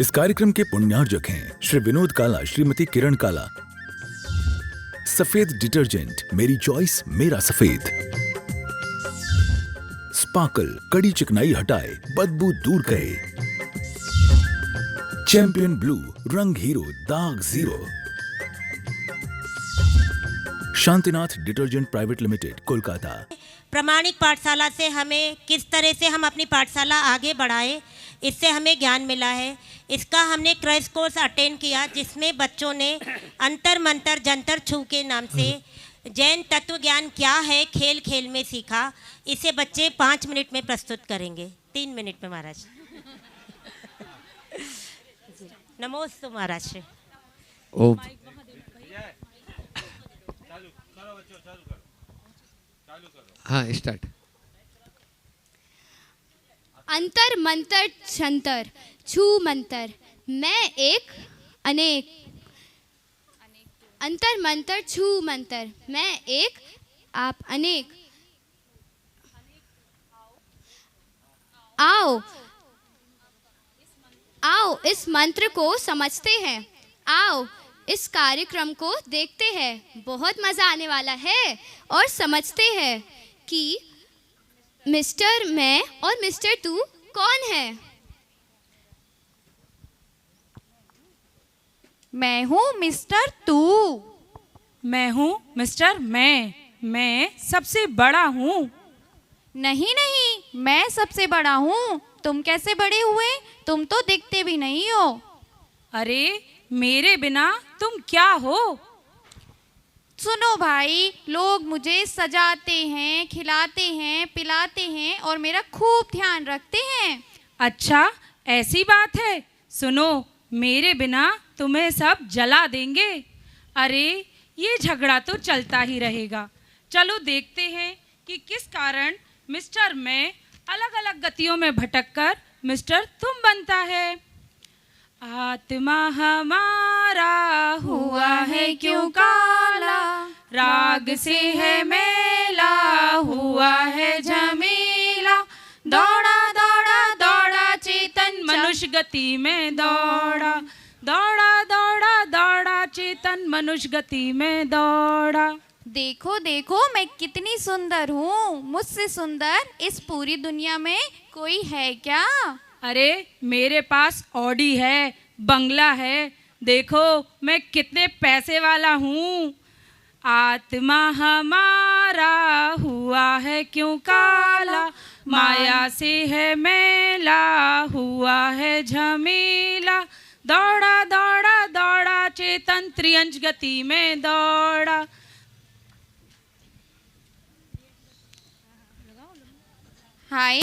इस कार्यक्रम के पुण्यार्जक हैं श्री विनोद काला, श्रीमती किरण काला। सफेद डिटर्जेंट, मेरी चॉइस मेरा सफेद। स्पार्कल, कड़ी चिकनाई हटाए, बदबू दूर करे। चैंपियन ब्लू, रंग हीरो, दाग zero. Shantinath detergent private limited, Kolkata. प्रामाणिक पाठशाला से हमें किस तरह से हम अपनी पाठशाला आगे बढ़ाएं, इससे हमें ज्ञान मिला है। इसका हमने क्रैश कोर्स अटेंड किया, जिसमें बच्चों ने अंतर मंतर जंतर छू के नाम से जैन तत्व ज्ञान क्या है खेल खेल में सीखा। इसे बच्चे 5 मिनट में प्रस्तुत करेंगे। 3 मिनट में महाराज। नमोस्तु महाराज। ओ हाँ, स्टार्ट। अंतर मंतर छंतर छू मंतर, मैं एक अनेक। अंतर मंतर छू मंतर, मैं एक आप अनेक। आओ आओ इस मंत्र को समझते हैं, आओ इस कार्यक्रम को देखते हैं। बहुत मज़ा आने वाला है और समझते हैं कि मिस्टर मैं और मिस्टर तू कौन है। मैं हूँ मिस्टर तू। मैं हूँ मिस्टर मैं सबसे बड़ा हूँ। नहीं नहीं, मैं सबसे बड़ा हूँ। तुम कैसे बड़े हुए? तुम तो दिखते भी नहीं हो। अरे मेरे बिना तुम क्या हो? सुनो भाई, लोग मुझे सजाते हैं, खिलाते हैं, पिलाते हैं और मेरा खूब ध्यान रखते हैं। अच्छा, ऐसी बात है? सुनो, मेरे बिना तुम्हें सब जला देंगे। अरे ये झगड़ा तो चलता ही रहेगा। चलो देखते हैं कि किस कारण मिस्टर मैं अलग अलग गतियों में भटककर मिस्टर तुम बनता है। आत्मा हमारा हुआ है क्यों काला, राग से है मेला, हुआ है झमेला। दौड़ा दौड़ा दौड़ा चेतन मनुष्य गति में दौड़ा, दौड़ा दौड़ा दौड़ा चेतन मनुष्य गति में दौड़ा। देखो देखो मैं कितनी सुंदर हूँ, मुझसे सुंदर इस पूरी दुनिया में कोई है क्या? अरे मेरे पास ऑडी है, बंगला है, देखो मैं कितने पैसे वाला हूँ। आत्मा हमारा हुआ है क्यों काला, माया से है मेला, हुआ है झमेला। दौड़ा दौड़ा दौड़ा चेतन त्रियंज गति में दौड़ा। हाय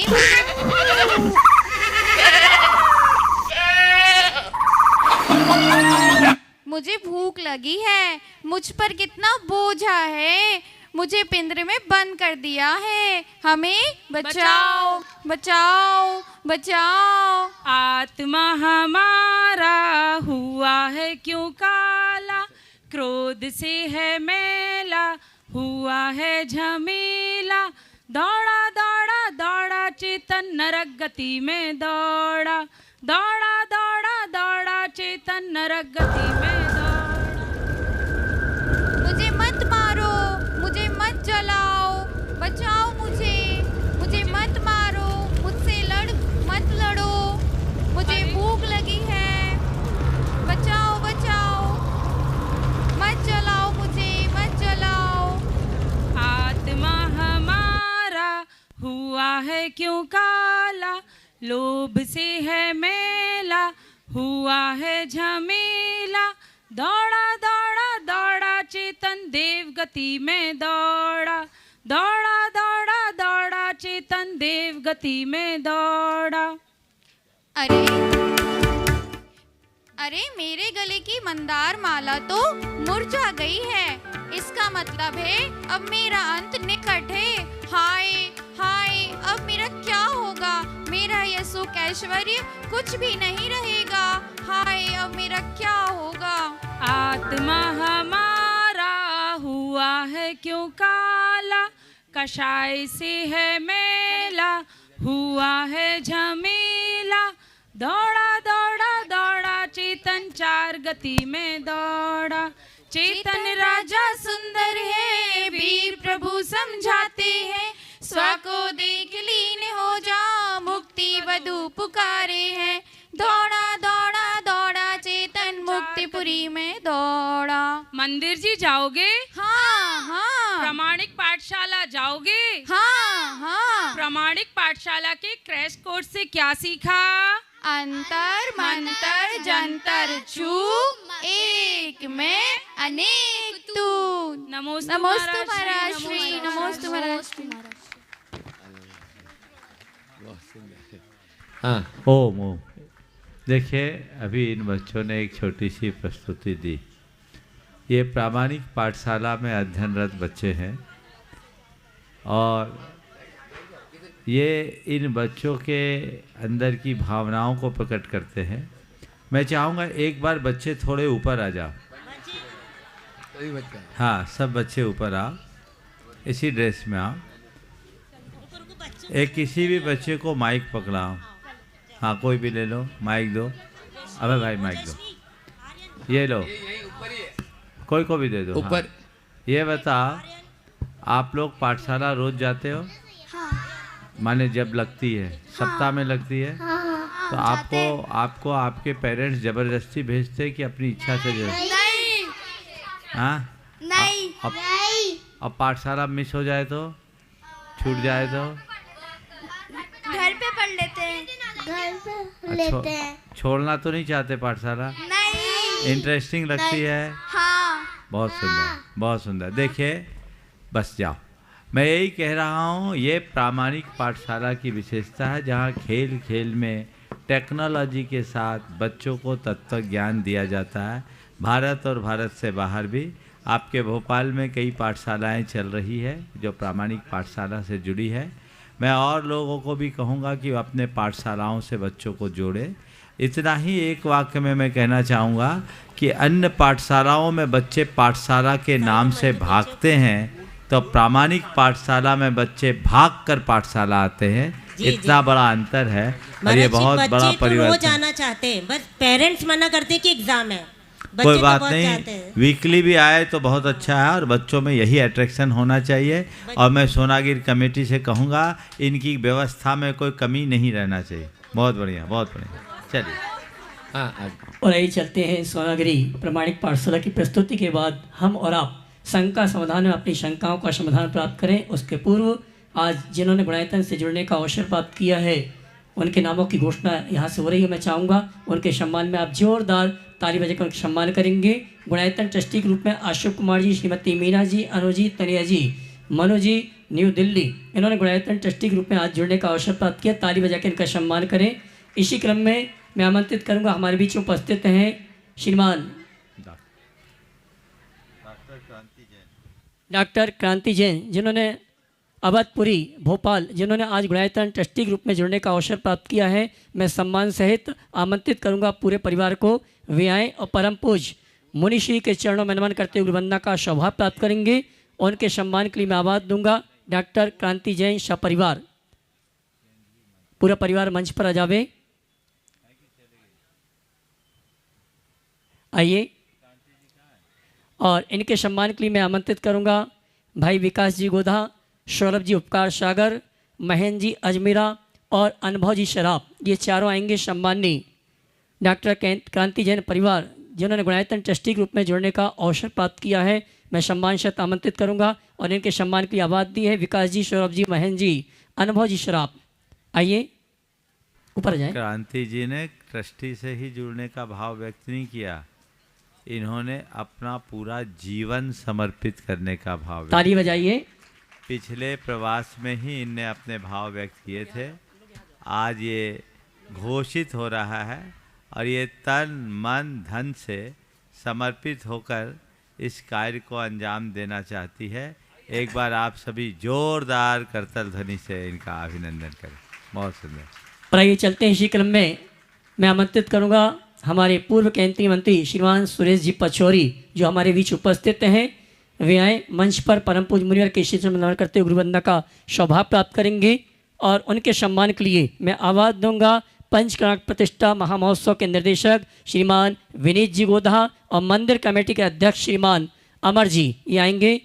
मुझे भूख लगी है, मुझ पर कितना बोझा है, मुझे पिंजरे में बंद कर दिया है। हमें बचाओ बचाओ बचाओ। आत्मा हमारा हुआ है क्यों काला, क्रोध से है मेला, हुआ है झमेला। दौड़ा दौड़ा दौड़ा चेतन नरक गति में दौड़ा, दौड़ा दौड़ा दौड़ा चेतन नरक गति में दौड़ा। मुझे मत मारो, मुझे मत जलाओ, बचाओ मुझे, मुझे मत मारो, मुझसे मत लड़ो, मुझे भूख लगी है, बचाओ बचाओ, मत जलाओ मुझे, मत जलाओ। आत्मा हमारा हुआ है क्यों काला, लोभ से है मेला, हुआ है झमेला। दौड़ा दौड़ा दौड़ा चेतन देव गति में दौड़ा, दौड़ा दौड़ा दौड़ा चेतन देव गति में दौड़ा। अरे अरे मेरे गले की मंदार माला तो मुरझा गई है, इसका मतलब है अब मेरा अंत निकट है। हाय हाय, अब मेरा क्या होगा? मेरा यह सुख ऐश्वर्य कुछ भी नहीं रहेगा। हाय, अब मेरा क्या होगा? आत्मा हमारा हुआ है क्यों काला, कषाय से है मेला, हुआ है झमेला। दौड़ा दौड़ा दौड़ा गति में दौड़ा। चेतन राजा सुंदर है, वीर प्रभु समझाते हैं, स्व को देख लीन हो जा, मुक्ति वधु पुकारे हैं। दौड़ा दौड़ा दौड़ा चेतन मुक्तिपुरी में दौड़ा। मंदिर जी जाओगे? हाँ हाँ। प्रामाणिक पाठशाला जाओगे? हाँ हाँ। प्रामाणिक पाठशाला के क्रैश कोर्स से क्या सीखा? अंतर मंतर जंतर छू, एक में अनेक तू। नमोस्तु महाराज श्री, नमोस्तु महाराज श्री। हाँ ओम। देखिए, अभी इन बच्चों ने एक छोटी सी प्रस्तुति दी। ये प्रामाणिक पाठशाला में अध्ययनरत बच्चे हैं और ये इन बच्चों के अंदर की भावनाओं को प्रकट करते हैं। मैं चाहूँगा एक बार बच्चे थोड़े ऊपर आ जाओ। हाँ, सब बच्चे ऊपर आओ, इसी ड्रेस में आओ। एक किसी भी बच्चे को माइक पकड़ाओ। हाँ, कोई भी ले लो, माइक दो। अबे भाई माइक दो, ये लो, कोई को भी दे दो। ऊपर। हाँ। ये बताओ, आप लोग पाठशाला रोज जाते हो? माने जब लगती है, सप्ताह में लगती है, तो आपको आपके पेरेंट्स जबरदस्ती भेजते कि अपनी इच्छा से नहीं। हाँ नहीं। अब पाठशाला मिस हो जाए तो, छूट जाए तो घर पे पढ़ लेते हैं। घर पे लेते हैं। छोड़ना तो नहीं चाहते पाठशाला? नहीं। इंटरेस्टिंग लगती है? हाँ। बहुत सुंदर, बहुत सुंदर। देखिए, बस जाओ। मैं यही कह रहा हूँ, ये प्रामाणिक पाठशाला की विशेषता है, जहाँ खेल खेल में टेक्नोलॉजी के साथ बच्चों को तत्व ज्ञान दिया जाता है। भारत और भारत से बाहर भी आपके भोपाल में कई पाठशालाएं चल रही है जो प्रामाणिक पाठशाला से जुड़ी है। मैं और लोगों को भी कहूँगा कि अपने पाठशालाओं से बच्चों को जोड़े। इतना ही एक वाक्य में मैं कहना चाहूँगा कि अन्य पाठशालाओं में बच्चे पाठशाला के नाम से भागते हैं, तो प्रामाणिक पाठशाला में बच्चे भागकर पाठशाला आते हैं। इतना बड़ा अंतर है और ये बहुत बड़ा परिवर्तन। रोज आना चाहते हैं, बस पेरेंट्स मना करते हैं कि एग्जाम है। कोई बात नहीं, वीकली भी आए तो बहुत अच्छा है और बच्चों में यही अट्रैक्शन होना चाहिए। और मैं सोनागिर कमेटी से कहूँगा, इनकी व्यवस्था में कोई कमी नहीं रहना चाहिए। बहुत बढ़िया, बहुत बढ़िया। चलिए हाँ। और यही चलते हैं सोनागिरी प्रामाणिक पाठशाला की प्रस्तुति के बाद हम और आप शंका समाधान में अपनी शंकाओं का समाधान प्राप्त करें। उसके पूर्व आज जिन्होंने गुणायतन से जुड़ने का अवसर प्राप्त किया है, उनके नामों की घोषणा यहाँ से हो रही है। मैं चाहूँगा उनके सम्मान में आप जोरदार ताली बजाकर उनका सम्मान करेंगे। गुणायतन ट्रस्टी के रूप में अशोक कुमार जी, श्रीमती मीना जी, अनु जी, तनिया जी, मनु जी, न्यू दिल्ली, इन्होंने गुणायतन ट्रस्टी के रूप में आज जुड़ने का अवसर प्राप्त किया। ताली बजाकर इनका सम्मान करें। इसी क्रम में मैं आमंत्रित करूँगा, हमारे बीच उपस्थित हैं श्रीमान डॉक्टर क्रांति जैन, जिन्होंने अवधपुरी भोपाल, जिन्होंने आज गुणायतन ट्रस्टी के रूप में जुड़ने का अवसर प्राप्त किया है। मैं सम्मान सहित आमंत्रित करूंगा पूरे परिवार को। वे आएँ और परम पूज मुनिश्री के चरणों में नमन करते हुए गुरुवंदना का सौभाग्य प्राप्त करेंगे। और उनके सम्मान के लिए मैं आवाज़ दूंगा। डॉक्टर क्रांति जैन सपरिवार, पूरा परिवार मंच पर आ जावे। आइए। और इनके सम्मान के लिए मैं आमंत्रित करूंगा भाई विकास जी गोधा, सौरभ जी उपकार सागर, महेंद्र जी अजमेरा और अनुभव जी शराब। ये चारों आएंगे सम्मानी डॉक्टर क्रांति जैन परिवार, जिन्होंने गुणायतन ट्रस्टी के रूप में जुड़ने का अवसर प्राप्त किया है। मैं सम्मान से आमंत्रित करूंगा और इनके सम्मान की आवाज़ दी है विकास जी, सौरभ जी, महेंद्र जी, अनुभव जी शराब। आइए ऊपर जाएं। क्रांति जी ने ट्रस्टी से ही जुड़ने का भाव व्यक्त नहीं किया, इन्होंने अपना पूरा जीवन समर्पित करने का भाव। ताली बजाइए। पिछले प्रवास में ही इनने अपने भाव व्यक्त किए थे। आज ये घोषित हो रहा है और ये तन मन धन से समर्पित होकर इस कार्य को अंजाम देना चाहती है। एक बार आप सभी जोरदार करतल ध्वनि से इनका अभिनंदन करें। बहुत सुंदर। और आइए चलते हैं इसी क्रम में मैं आमंत्रित करूंगा हमारे पूर्व केंद्रीय मंत्री श्रीमान सुरेश जी पचौरी, जो हमारे बीच उपस्थित हैं। वे आए मंच पर परम पूज्य मुनिवर के शीश में नमन करते हुए गुरुवंदना का सौभाग्य प्राप्त करेंगे। और उनके सम्मान के लिए मैं आवाज़ दूंगा पंचकर्णाटक प्रतिष्ठा महामहोत्सव के निर्देशक श्रीमान विनीत जी गोधा और मंदिर कमेटी के अध्यक्ष श्रीमान अमर जी ये आएंगे।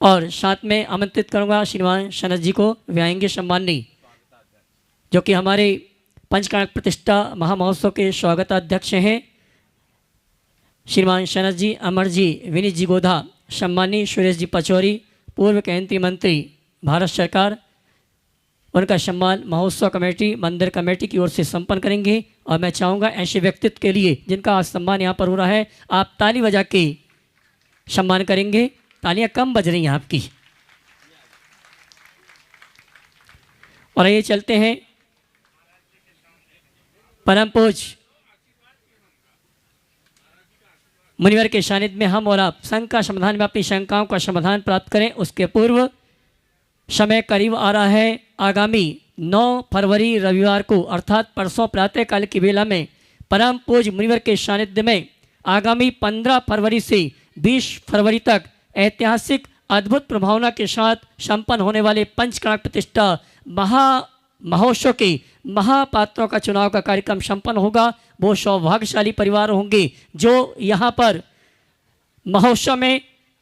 और साथ में आमंत्रित करूंगा श्रीमान शनद जी को, वे आएंगे सम्माननीय, जो कि हमारे पंचकर्णाटक प्रतिष्ठा महामहोत्सव के स्वागताध्यक्ष हैं। श्रीमान शनद जी, अमर जी, विनीत जी गोधा, सम्माननीय सुरेश जी पचौरी, पूर्व केंद्रीय मंत्री भारत सरकार, उनका सम्मान महोत्सव कमेटी मंदिर कमेटी की ओर से संपन्न करेंगे। और मैं चाहूँगा ऐसे व्यक्तित्व के लिए जिनका आज सम्मान यहाँ पर हो रहा है, आप ताली बजा के सम्मान करेंगे। तालियां कम बज रही हैं आपकी। और ये चलते हैं परम पूज्य मुनिवर के सानिध्य में हम और आप संघ का समाधान में अपनी शंकाओं का समाधान प्राप्त करें। उसके पूर्व समय करीब आ रहा है। आगामी 9 फरवरी रविवार को अर्थात परसों प्रातःकाल की बेला में परम पूज्य मुनिवर के सानिध्य में आगामी 15 फरवरी से 20 फरवरी तक ऐतिहासिक अद्भुत प्रभावना के साथ संपन्न होने वाले पंचकर्णाटक प्रतिष्ठा महोत्सव के महापात्रों का चुनाव का कार्यक्रम संपन्न होगा। वो सौभाग्यशाली परिवार होंगे जो यहाँ पर महोत्सव में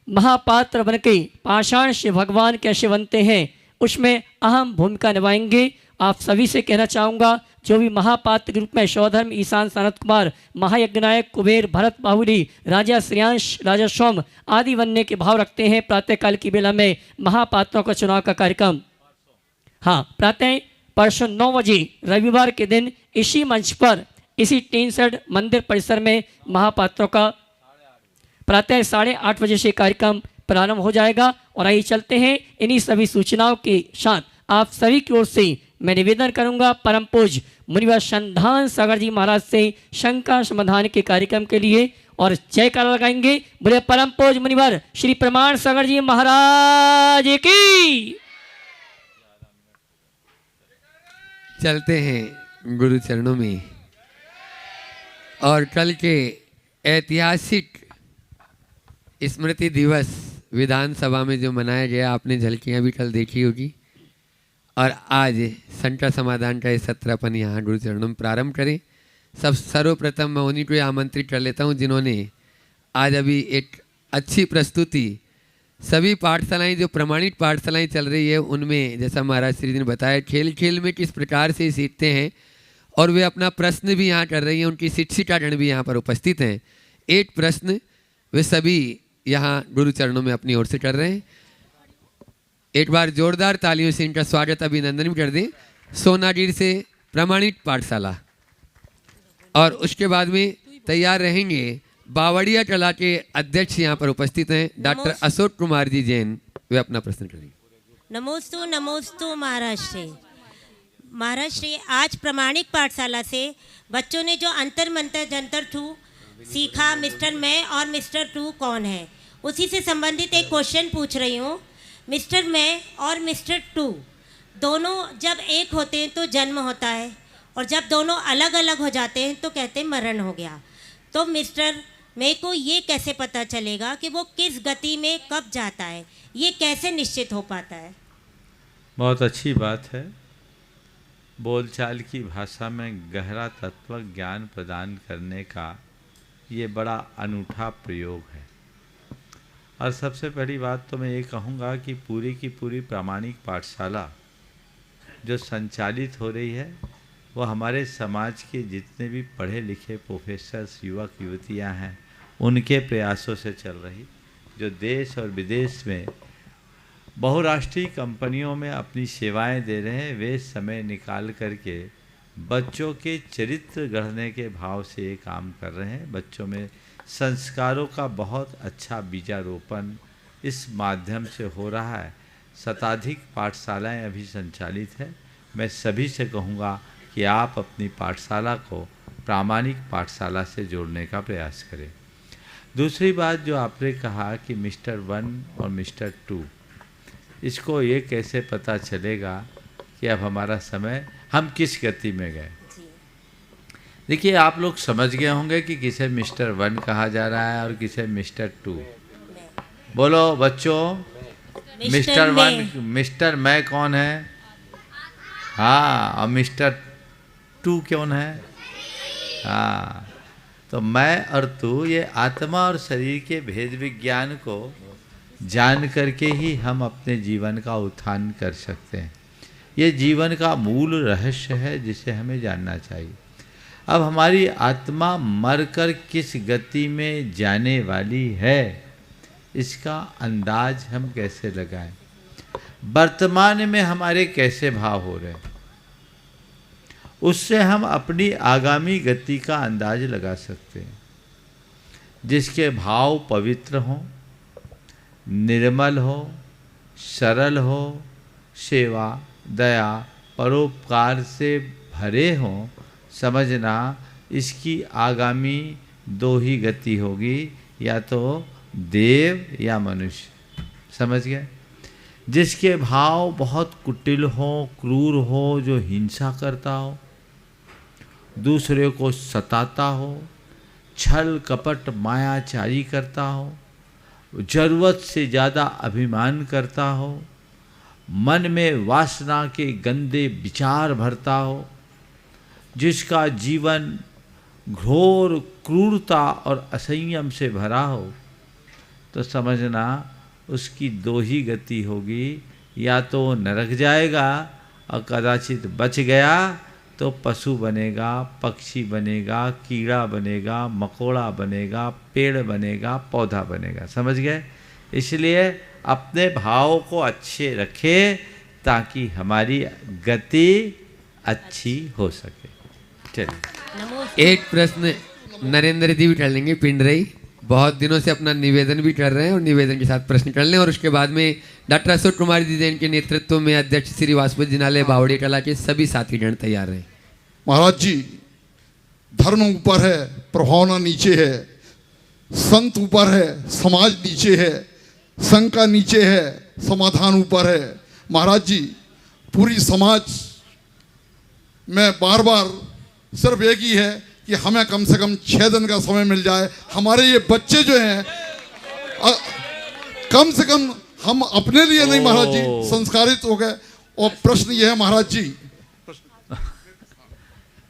महापात्र बनके पाषाण से भगवान कैसे बनते हैं उसमें अहम भूमिका निभाएंगे। आप सभी से कहना चाहूँगा, जो भी महापात्र के रूप में सौधर्म ईशान सनत कुमार, महायज्ञनायक कुबेर, भरत बाहुली, राजा श्रेयांश, राजा सोम आदि बनने के भाव रखते हैं, प्रातःकाल की बेला में महापात्रों का चुनाव का कार्यक्रम प्रातः परसों 9 बजे रविवार के दिन इसी मंच पर इसी टीन शेड मंदिर परिसर में महापात्रों का प्रातः 8:30 बजे से कार्यक्रम प्रारंभ हो जाएगा। और आइए चलते हैं इन्हीं सभी सूचनाओं के साथ आप सभी की ओर से मैं निवेदन करूंगा परम पूज्य मुनिवर संधान सागर जी महाराज से शंका समाधान के कार्यक्रम के लिए, और जयकारा लगाएंगे। बोले परम पूज्य मुनिवर श्री प्रमाण सागर जी महाराज की। चलते हैं गुरु चरणों में। और कल के ऐतिहासिक स्मृति दिवस विधानसभा में जो मनाया गया, आपने झलकियाँ भी कल देखी होगी। और आज शंका समाधान का ये सत्र अपन यहाँ गुरु चरणों में प्रारंभ करें। सर्वप्रथम मैं उन्हीं को आमंत्रित कर लेता हूँ जिन्होंने आज अभी एक अच्छी प्रस्तुति, सभी पाठशालाएं जो प्रमाणित पाठशालाएं चल रही है उनमें जैसा महाराज श्री जी ने बताया खेल खेल में किस प्रकार से सीखते हैं, और वे अपना प्रश्न भी यहाँ कर रही हैं। उनकी शिक्षिकागण भी यहाँ पर उपस्थित हैं। एक प्रश्न वे सभी यहाँ गुरु चरणों में अपनी ओर से कर रहे हैं। एक बार जोरदार तालियों से इनका स्वागत अभिनंदन भी कर दें। सोनागिर से प्रमाणित पाठशाला, और उसके बाद में तैयार रहेंगे बावड़िया कला के अध्यक्ष यहाँ पर उपस्थित हैं डॉक्टर अशोक कुमार जी जैन, वे अपना प्रश्न करेंगे। नमोस्तु महाराज श्री आज प्रमाणिक पाठशाला से बच्चों ने जो अंतर मंतर जंतर टू सीखा, मिस्टर मैं और मिस्टर टू कौन है, उसी से संबंधित एक क्वेश्चन पूछ रही हूँ। मिस्टर मैं और मिस्टर टू दोनों जब एक होते हैं तो जन्म होता है, और जब दोनों अलग अलग हो जाते हैं तो कहते हैं मरण हो गया। तो मिस्टर मैं को ये कैसे पता चलेगा कि वो किस गति में कब जाता है, ये कैसे निश्चित हो पाता है? बहुत अच्छी बात है। बोलचाल की भाषा में गहरा तत्व ज्ञान प्रदान करने का ये बड़ा अनूठा प्रयोग है। और सबसे पहली बात तो मैं ये कहूँगा कि पूरी की पूरी प्रामाणिक पाठशाला जो संचालित हो रही है वो हमारे समाज के जितने भी पढ़े लिखे प्रोफेसर्स, युवक युवतियाँ हैं, उनके प्रयासों से चल रही, जो देश और विदेश में बहुराष्ट्रीय कंपनियों में अपनी सेवाएं दे रहे हैं। वे समय निकाल करके बच्चों के चरित्र गढ़ने के भाव से ये काम कर रहे हैं। बच्चों में संस्कारों का बहुत अच्छा बीजारोपण इस माध्यम से हो रहा है। शताधिक पाठशालाएं अभी संचालित है। मैं सभी से कहूँगा कि आप अपनी पाठशाला को प्रामाणिक पाठशाला से जोड़ने का प्रयास करें। दूसरी बात जो आपने कहा कि मिस्टर 1 और मिस्टर 2, इसको ये कैसे पता चलेगा कि अब हमारा समय, हम किस गति में गए। देखिए आप लोग समझ गए होंगे कि किसे मिस्टर 1 कहा जा रहा है और किसे मिस्टर 2। बोलो बच्चों, मिस्टर 1 मिस्टर मैं कौन है? हाँ, और मिस्टर टू कौन है? हाँ, तो मैं और तू ये आत्मा और शरीर के भेद विज्ञान को जान करके ही हम अपने जीवन का उत्थान कर सकते हैं। ये जीवन का मूल रहस्य है जिसे हमें जानना चाहिए। अब हमारी आत्मा मरकर किस गति में जाने वाली है, इसका अंदाज हम कैसे लगाएं? वर्तमान में हमारे कैसे भाव हो रहे हैं, उससे हम अपनी आगामी गति का अंदाज लगा सकते हैं। जिसके भाव पवित्र हों, निर्मल हो, सरल हो, सेवा, दया, परोपकार से भरे हों, समझना इसकी आगामी दो ही गति होगी, या तो देव या मनुष्य। समझ गए? जिसके भाव बहुत कुटिल हो, क्रूर हो, जो हिंसा करता हो, दूसरे को सताता हो, छल कपट मायाचारी करता हो, जरूरत से ज़्यादा अभिमान करता हो, मन में वासना के गंदे विचार भरता हो, जिसका जीवन घोर क्रूरता और असंयम से भरा हो, तो समझना उसकी दो ही गति होगी, या तो नरक जाएगा और कदाचित बच गया तो पशु बनेगा, पक्षी बनेगा, कीड़ा बनेगा, मकोड़ा बनेगा, पेड़ बनेगा, पौधा बनेगा। समझ गए? इसलिए अपने भाव को अच्छे रखें ताकि हमारी गति अच्छी हो सके। चलिए, एक प्रश्न नरेंद्र जी भी कर लेंगे, पिंडरई बहुत दिनों से अपना निवेदन भी कर रहे हैं और निवेदन के साथ प्रश्न कर लें, और उसके बाद में डॉक्टर अशोक कुमार जी जैन के नेतृत्व में अध्यक्ष श्री वासुदेव जिनालय बावड़ी कला के सभी साथी गण तैयार हैं। महाराज जी, धर्म ऊपर है, प्रभावना नीचे है, संत ऊपर है, समाज नीचे है, शंका नीचे है, समाधान ऊपर है। महाराज जी, पूरी समाज में बार बार सिर्फ एक ही है कि हमें कम से कम 6 दिन का समय मिल जाए। हमारे ये बच्चे जो हैं कम से कम हम अपने लिए नहीं महाराज जी संस्कारित हो गए। और प्रश्न ये है महाराज जी,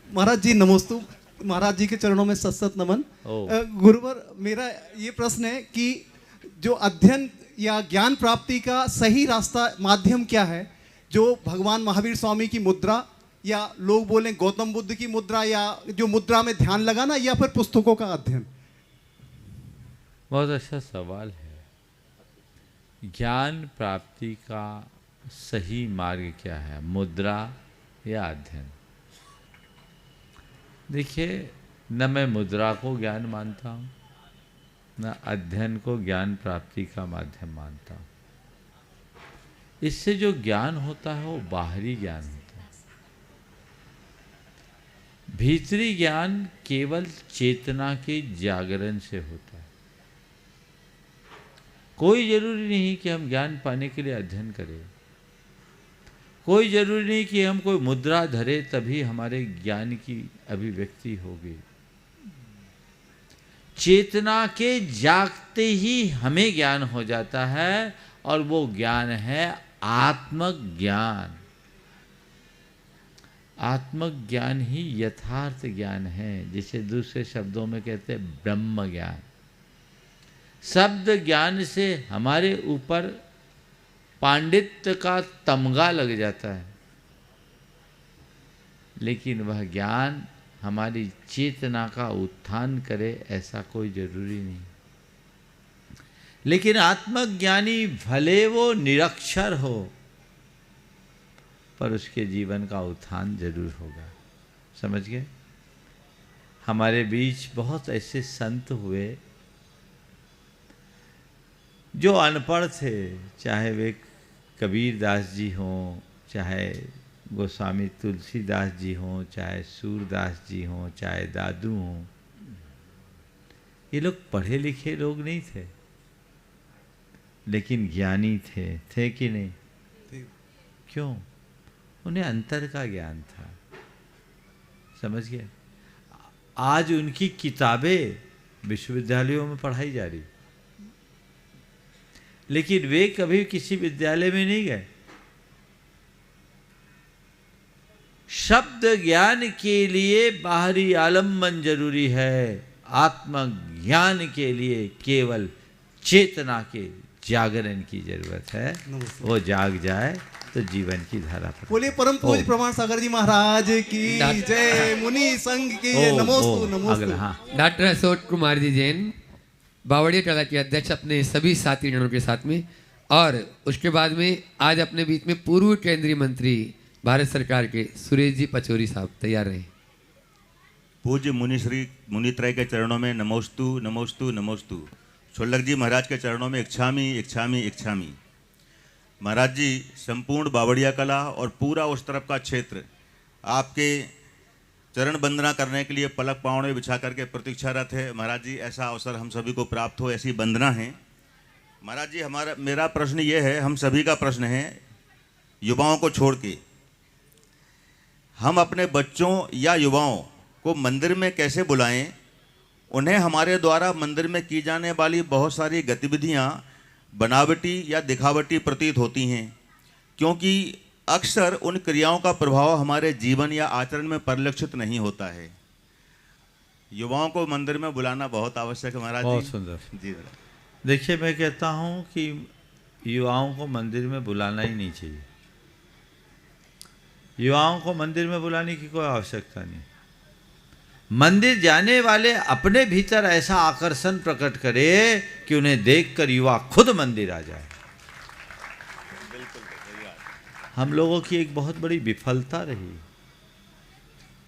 महाराज जी नमोस्तु, महाराज जी के चरणों में सत नमन। गुरुवर, मेरा ये प्रश्न है कि जो अध्ययन या ज्ञान प्राप्ति का सही रास्ता माध्यम क्या है? जो भगवान महावीर स्वामी की मुद्रा, या लोग बोलें गौतम बुद्ध की मुद्रा, या जो मुद्रा में ध्यान लगाना, या फिर पुस्तकों का अध्ययन? बहुत अच्छा सवाल है। ज्ञान प्राप्ति का सही मार्ग क्या है, मुद्रा या अध्ययन? देखिए, न मैं मुद्रा को ज्ञान मानता हूँ, न अध्ययन को ज्ञान प्राप्ति का माध्यम मानता हूँ। इससे जो ज्ञान होता है वो बाहरी ज्ञान होता है। भीतरी ज्ञान केवल चेतना के जागरण से होता है। कोई जरूरी नहीं कि हम ज्ञान पाने के लिए अध्ययन करें, कोई जरूरी नहीं कि हम कोई मुद्रा धरे तभी हमारे ज्ञान की अभिव्यक्ति होगी। चेतना के जागते ही हमें ज्ञान हो जाता है, और वो ज्ञान है आत्मज्ञान। आत्मज्ञान ही यथार्थ ज्ञान है, जिसे दूसरे शब्दों में कहते हैं ब्रह्म ज्ञान। शब्द ज्ञान से हमारे ऊपर पांडित्य का तमगा लग जाता है, लेकिन वह ज्ञान हमारी चेतना का उत्थान करे ऐसा कोई जरूरी नहीं। लेकिन आत्मज्ञानी भले वो निरक्षर हो, पर उसके जीवन का उत्थान जरूर होगा। समझ गए? हमारे बीच बहुत ऐसे संत हुए जो अनपढ़ थे, चाहे वे कबीर दास जी हों, चाहे गोस्वामी तुलसीदास जी हों, चाहे सूरदास जी हों, चाहे दादू हों। ये लोग पढ़े लिखे लोग नहीं थे, लेकिन ज्ञानी थे कि नहीं? क्यों? उन्हें अंतर का ज्ञान था। समझ गए? आज उनकी किताबें विश्वविद्यालयों में पढ़ाई जा रही, लेकिन वे कभी किसी विद्यालय में नहीं गए। शब्द ज्ञान के लिए बाहरी आलम्बन जरूरी है, आत्मज्ञान के लिए केवल चेतना के जागरण की जरूरत है। वो जाग जाए तो जीवन की धारा पर। बोलिए परम पूज्य प्रमाण सागर जी महाराज की जय, मुनि संघ की जय। नमोस्तु नमोस्तु। डॉक्टर अशोक कुमार जी जैन बावड़िया कला के अध्यक्ष अपने सभी साथी जनों के साथ में, और उसके बाद में आज अपने बीच में पूर्व केंद्रीय मंत्री भारत सरकार के सुरेश जी पचौरी साहब तैयार रहे। पूज्य मुनिश्री मुनित्रय के चरणों में नमोस्तु नमोस्तु नमोस्तु। शोलक जी महाराज के चरणों में इच्छामी इच्छामी इच्छामी। महाराज जी, संपूर्ण बावड़िया कला और पूरा उस तरफ का क्षेत्र आपके चरण वंदना करने के लिए पलक पाँव बिछा करके प्रतीक्षारत है। महाराज जी, ऐसा अवसर हम सभी को प्राप्त हो, ऐसी वंदना है। महाराज जी, मेरा प्रश्न ये है, हम सभी का प्रश्न है, युवाओं को छोड़ के हम अपने बच्चों या युवाओं को मंदिर में कैसे बुलाएं? उन्हें हमारे द्वारा मंदिर में की जाने वाली बहुत सारी गतिविधियां बनावटी या दिखावटी प्रतीत होती हैं, क्योंकि अक्सर उन क्रियाओं का प्रभाव हमारे जीवन या आचरण में परिलक्षित नहीं होता है। युवाओं को मंदिर में बुलाना बहुत आवश्यक है महाराज जी। बहुत सुंदर जी। देखिए, मैं कहता हूँ कि युवाओं को मंदिर में बुलाना ही नहीं चाहिए। युवाओं को मंदिर में बुलाने की कोई आवश्यकता नहीं। मंदिर जाने वाले अपने भीतर ऐसा आकर्षण प्रकट करे कि उन्हें देखकर युवा खुद मंदिर आ जाए। हम लोगों की एक बहुत बड़ी विफलता रही,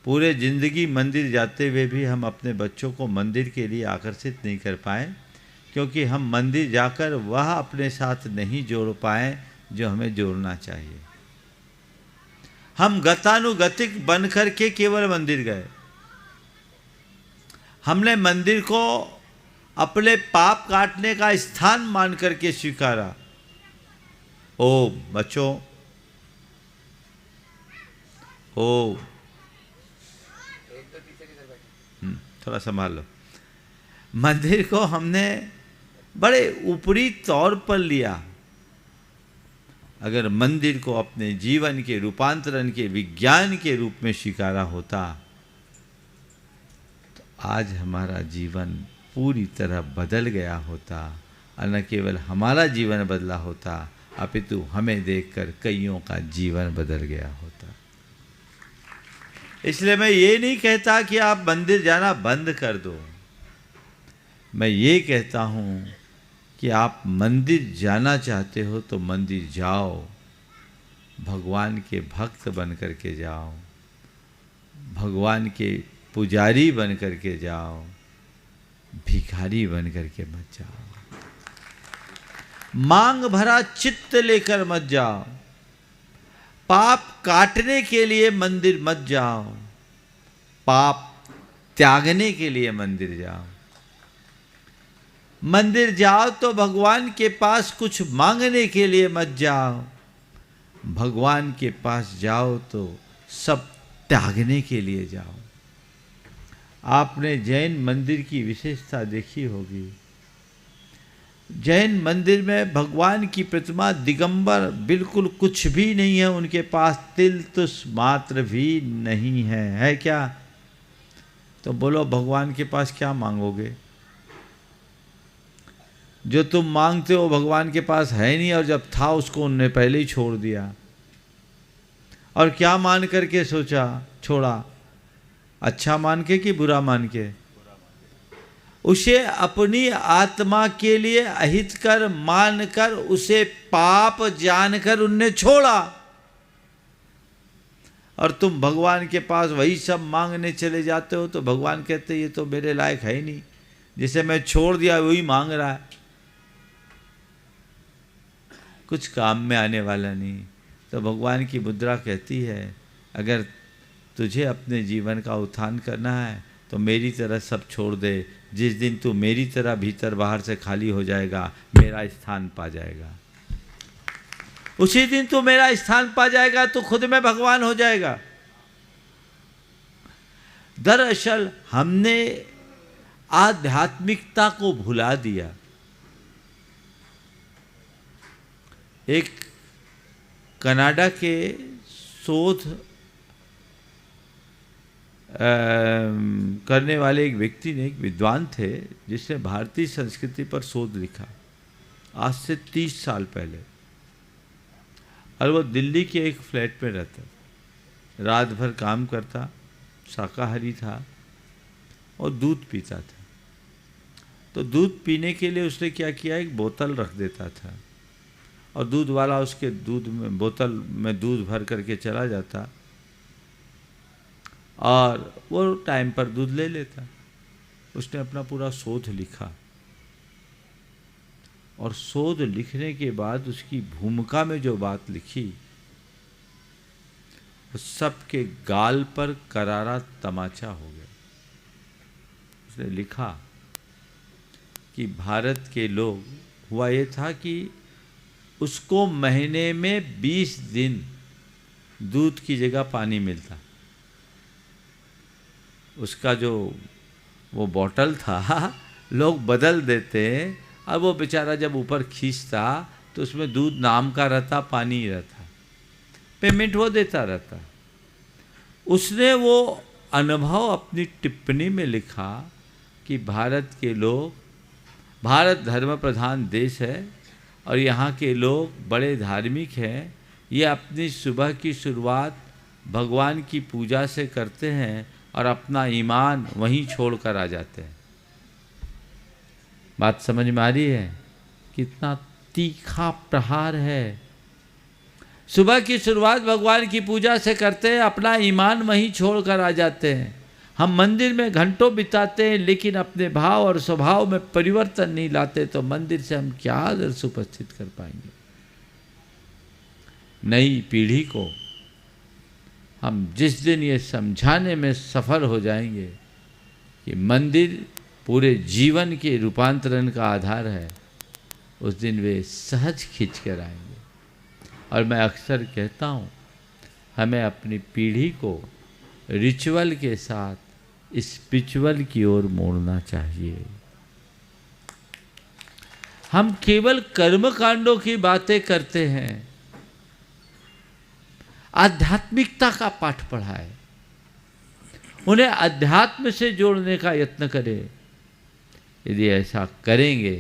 पूरे जिंदगी मंदिर जाते हुए भी हम अपने बच्चों को मंदिर के लिए आकर्षित नहीं कर पाए, क्योंकि हम मंदिर जाकर वह अपने साथ नहीं जोड़ पाए जो हमें जोड़ना चाहिए। हम गतानुगतिक बन करके केवल मंदिर गए। हमने मंदिर को अपने पाप काटने का स्थान मान करके स्वीकारा। ओ बच्चों, ओ थोड़ा संभाल लो। मंदिर को हमने बड़े ऊपरी तौर पर लिया। अगर मंदिर को अपने जीवन के रूपांतरण के विज्ञान के रूप में स्वीकारा होता तो आज हमारा जीवन पूरी तरह बदल गया होता, और न केवल हमारा जीवन बदला होता, अपितु हमें देखकर कईयों का जीवन बदल गया होता। इसलिए मैं ये नहीं कहता कि आप मंदिर जाना बंद कर दो। मैं ये कहता हूँ कि आप मंदिर जाना चाहते हो तो मंदिर जाओ, भगवान के भक्त बन करके जाओ, भगवान के पुजारी बन करके जाओ, भिखारी बन करके मत जाओ। मांग भरा चित्त लेकर मत जाओ। पाप काटने के लिए मंदिर मत जाओ, पाप त्यागने के लिए मंदिर जाओ। मंदिर जाओ तो भगवान के पास कुछ मांगने के लिए मत जाओ, भगवान के पास जाओ तो सब त्यागने के लिए जाओ। आपने जैन मंदिर की विशेषता देखी होगी। जैन मंदिर में भगवान की प्रतिमा दिगंबर, बिल्कुल कुछ भी नहीं है, उनके पास तिल तुस मात्र भी नहीं है क्या? तो बोलो भगवान के पास क्या मांगोगे? जो तुम मांगते हो भगवान के पास है नहीं, और जब था उसको उनने पहले ही छोड़ दिया। और क्या मान करके सोचा छोड़ा? अच्छा मान के कि बुरा मान के? उसे अपनी आत्मा के लिए अहितकर मानकर, उसे पाप जानकर उनने छोड़ा। और तुम भगवान के पास वही सब मांगने चले जाते हो, तो भगवान कहते ये तो मेरे लायक है ही नहीं, जिसे मैं छोड़ दिया वही मांग रहा है, कुछ काम में आने वाला नहीं। तो भगवान की मुद्रा कहती है, अगर तुझे अपने जीवन का उत्थान करना है तो मेरी तरह सब छोड़ दे। जिस दिन तू मेरी तरह भीतर बाहर से खाली हो जाएगा, मेरा स्थान पा जाएगा। उसी दिन तू मेरा स्थान पा जाएगा, तो खुद में भगवान हो जाएगा। दरअसल हमने आध्यात्मिकता को भुला दिया। एक कनाडा के शोध करने वाले एक व्यक्ति ने, एक विद्वान थे, जिसने भारतीय संस्कृति पर शोध लिखा आज से 30 साल पहले। और वो दिल्ली के एक फ्लैट में रहता, रात भर काम करता, शाकाहारी था और दूध पीता था। तो दूध पीने के लिए उसने क्या किया, एक बोतल रख देता था और दूध वाला उसके दूध में, बोतल में दूध भर करके चला जाता और वो टाइम पर दूध ले लेता। उसने अपना पूरा शोध लिखा और शोध लिखने के बाद उसकी भूमिका में जो बात लिखी, वो सबके गाल पर करारा तमाचा हो गया। उसने लिखा कि भारत के लोग, हुआ ये था कि उसको महीने में 20 दिन दूध की जगह पानी मिलता। उसका जो वो बॉटल था लोग बदल देते, और वो बेचारा जब ऊपर खींचता तो उसमें दूध नाम का रहता, पानी रहता, पेमेंट वो देता रहता। उसने वो अनुभव अपनी टिप्पणी में लिखा कि भारत के लोग, भारत धर्म प्रधान देश है और यहाँ के लोग बड़े धार्मिक हैं। ये अपनी सुबह की शुरुआत भगवान की पूजा से करते हैं और अपना ईमान वहीं छोड़कर आ जाते हैं। बात समझ में आ रही है? कितना तीखा प्रहार है। सुबह की शुरुआत भगवान की पूजा से करते हैं, अपना ईमान वहीं छोड़कर आ जाते हैं। हम मंदिर में घंटों बिताते हैं, लेकिन अपने भाव और स्वभाव में परिवर्तन नहीं लाते, तो मंदिर से हम क्या आदर्श उपस्थित कर पाएंगे? नई पीढ़ी को हम जिस दिन ये समझाने में सफल हो जाएंगे कि मंदिर पूरे जीवन के रूपांतरण का आधार है, उस दिन वे सहज खींच कर आएंगे। और मैं अक्सर कहता हूँ, हमें अपनी पीढ़ी को रिचुअल के साथ स्पिरिचुअल की ओर मोड़ना चाहिए। हम केवल कर्म कांडों की बातें करते हैं, आध्यात्मिकता का पाठ पढ़ाए, उन्हें अध्यात्म से जोड़ने का यत्न करें। यदि ऐसा करेंगे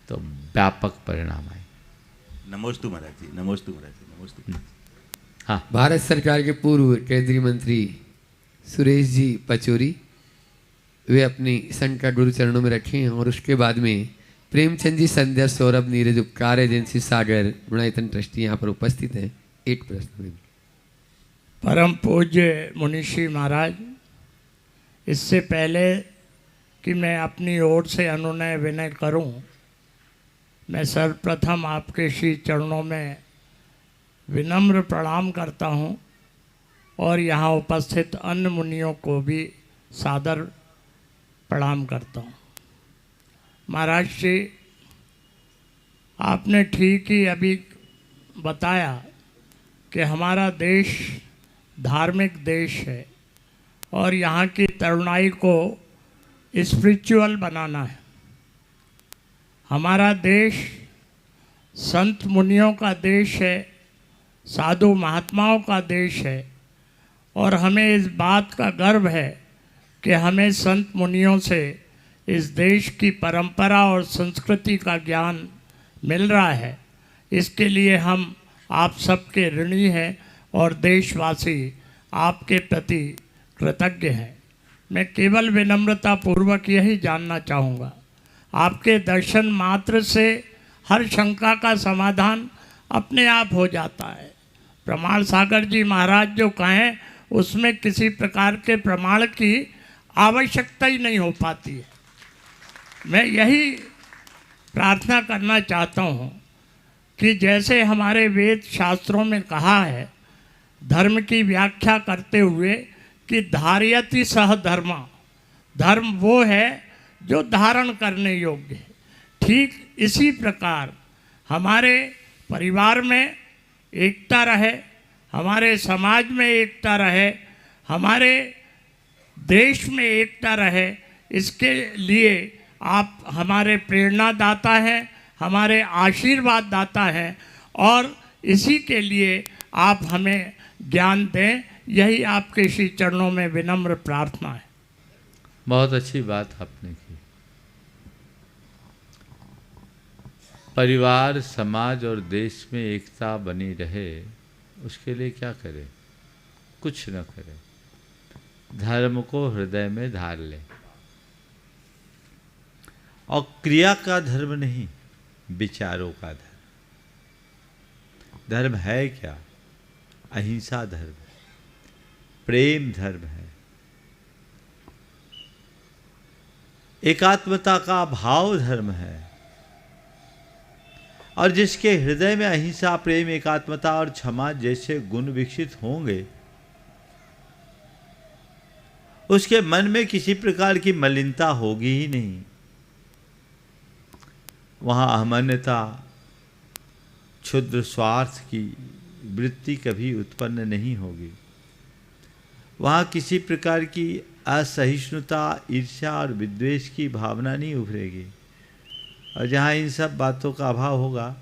तो व्यापक परिणाम आए। नमोस्तु महाराज जी, नमोस्तु महाराज जी, नमोस्तु। हाँ, भारत सरकार के पूर्व केंद्रीय मंत्री सुरेश जी पचौरी, वे अपनी संघ का गुरु चरणों में रखे हैं। और उसके बाद में प्रेमचंद जी, संध्या, सौरभ, नीरज, उपकार एजेंसी, सागर, गुणायतन ट्रस्टी यहाँ पर उपस्थित हैं। एक प्रश्न। परम पूज्य मुनिश्री महाराज, इससे पहले कि मैं अपनी ओर से अनुनय विनय करूं, मैं सर्वप्रथम आपके श्री चरणों में विनम्र प्रणाम करता हूं और यहाँ उपस्थित अन्य मुनियों को भी सादर प्रणाम करता हूं। महाराज श्री, आपने ठीक ही अभी बताया कि हमारा देश धार्मिक देश है और यहाँ की तरुणाई को स्पिरिचुअल बनाना है। हमारा देश संत मुनियों का देश है, साधु महात्माओं का देश है और हमें इस बात का गर्व है कि हमें संत मुनियों से इस देश की परंपरा और संस्कृति का ज्ञान मिल रहा है। इसके लिए हम आप सबके ऋणी हैं और देशवासी आपके प्रति कृतज्ञ हैं। मैं केवल विनम्रता पूर्वक यही जानना चाहूँगा, आपके दर्शन मात्र से हर शंका का समाधान अपने आप हो जाता है। प्रमाण सागर जी महाराज जो कहें, उसमें किसी प्रकार के प्रमाण की आवश्यकता ही नहीं हो पाती है। मैं यही प्रार्थना करना चाहता हूँ कि जैसे हमारे वेद शास्त्रों में कहा है, धर्म की व्याख्या करते हुए कि धारयति सह धर्मा, धर्म वो है जो धारण करने योग्य है। ठीक इसी प्रकार हमारे परिवार में एकता रहे, हमारे समाज में एकता रहे, हमारे देश में एकता रहे, इसके लिए आप हमारे प्रेरणादाता हैं, हमारे आशीर्वाद दाता हैं और इसी के लिए आप हमें ज्ञान दें, यही आपके श्री चरणों में विनम्र प्रार्थना है। बहुत अच्छी बात आपने की। परिवार, समाज और देश में एकता बनी रहे, उसके लिए क्या करें? कुछ न करें, धर्म को हृदय में धार लें। और क्रिया का धर्म नहीं, विचारों का धर्म। धर्म है क्या? अहिंसा धर्म है, प्रेम धर्म है, एकात्मता का भाव धर्म है। और जिसके हृदय में अहिंसा, प्रेम, एकात्मता और क्षमा जैसे गुण विकसित होंगे, उसके मन में किसी प्रकार की मलिनता होगी ही नहीं। वहाँ अहमन्यता, क्षुद्र स्वार्थ की वृत्ति कभी उत्पन्न नहीं होगी। वहाँ किसी प्रकार की असहिष्णुता, ईर्ष्या और विद्वेष की भावना नहीं उभरेगी। और जहाँ इन सब बातों का अभाव होगा,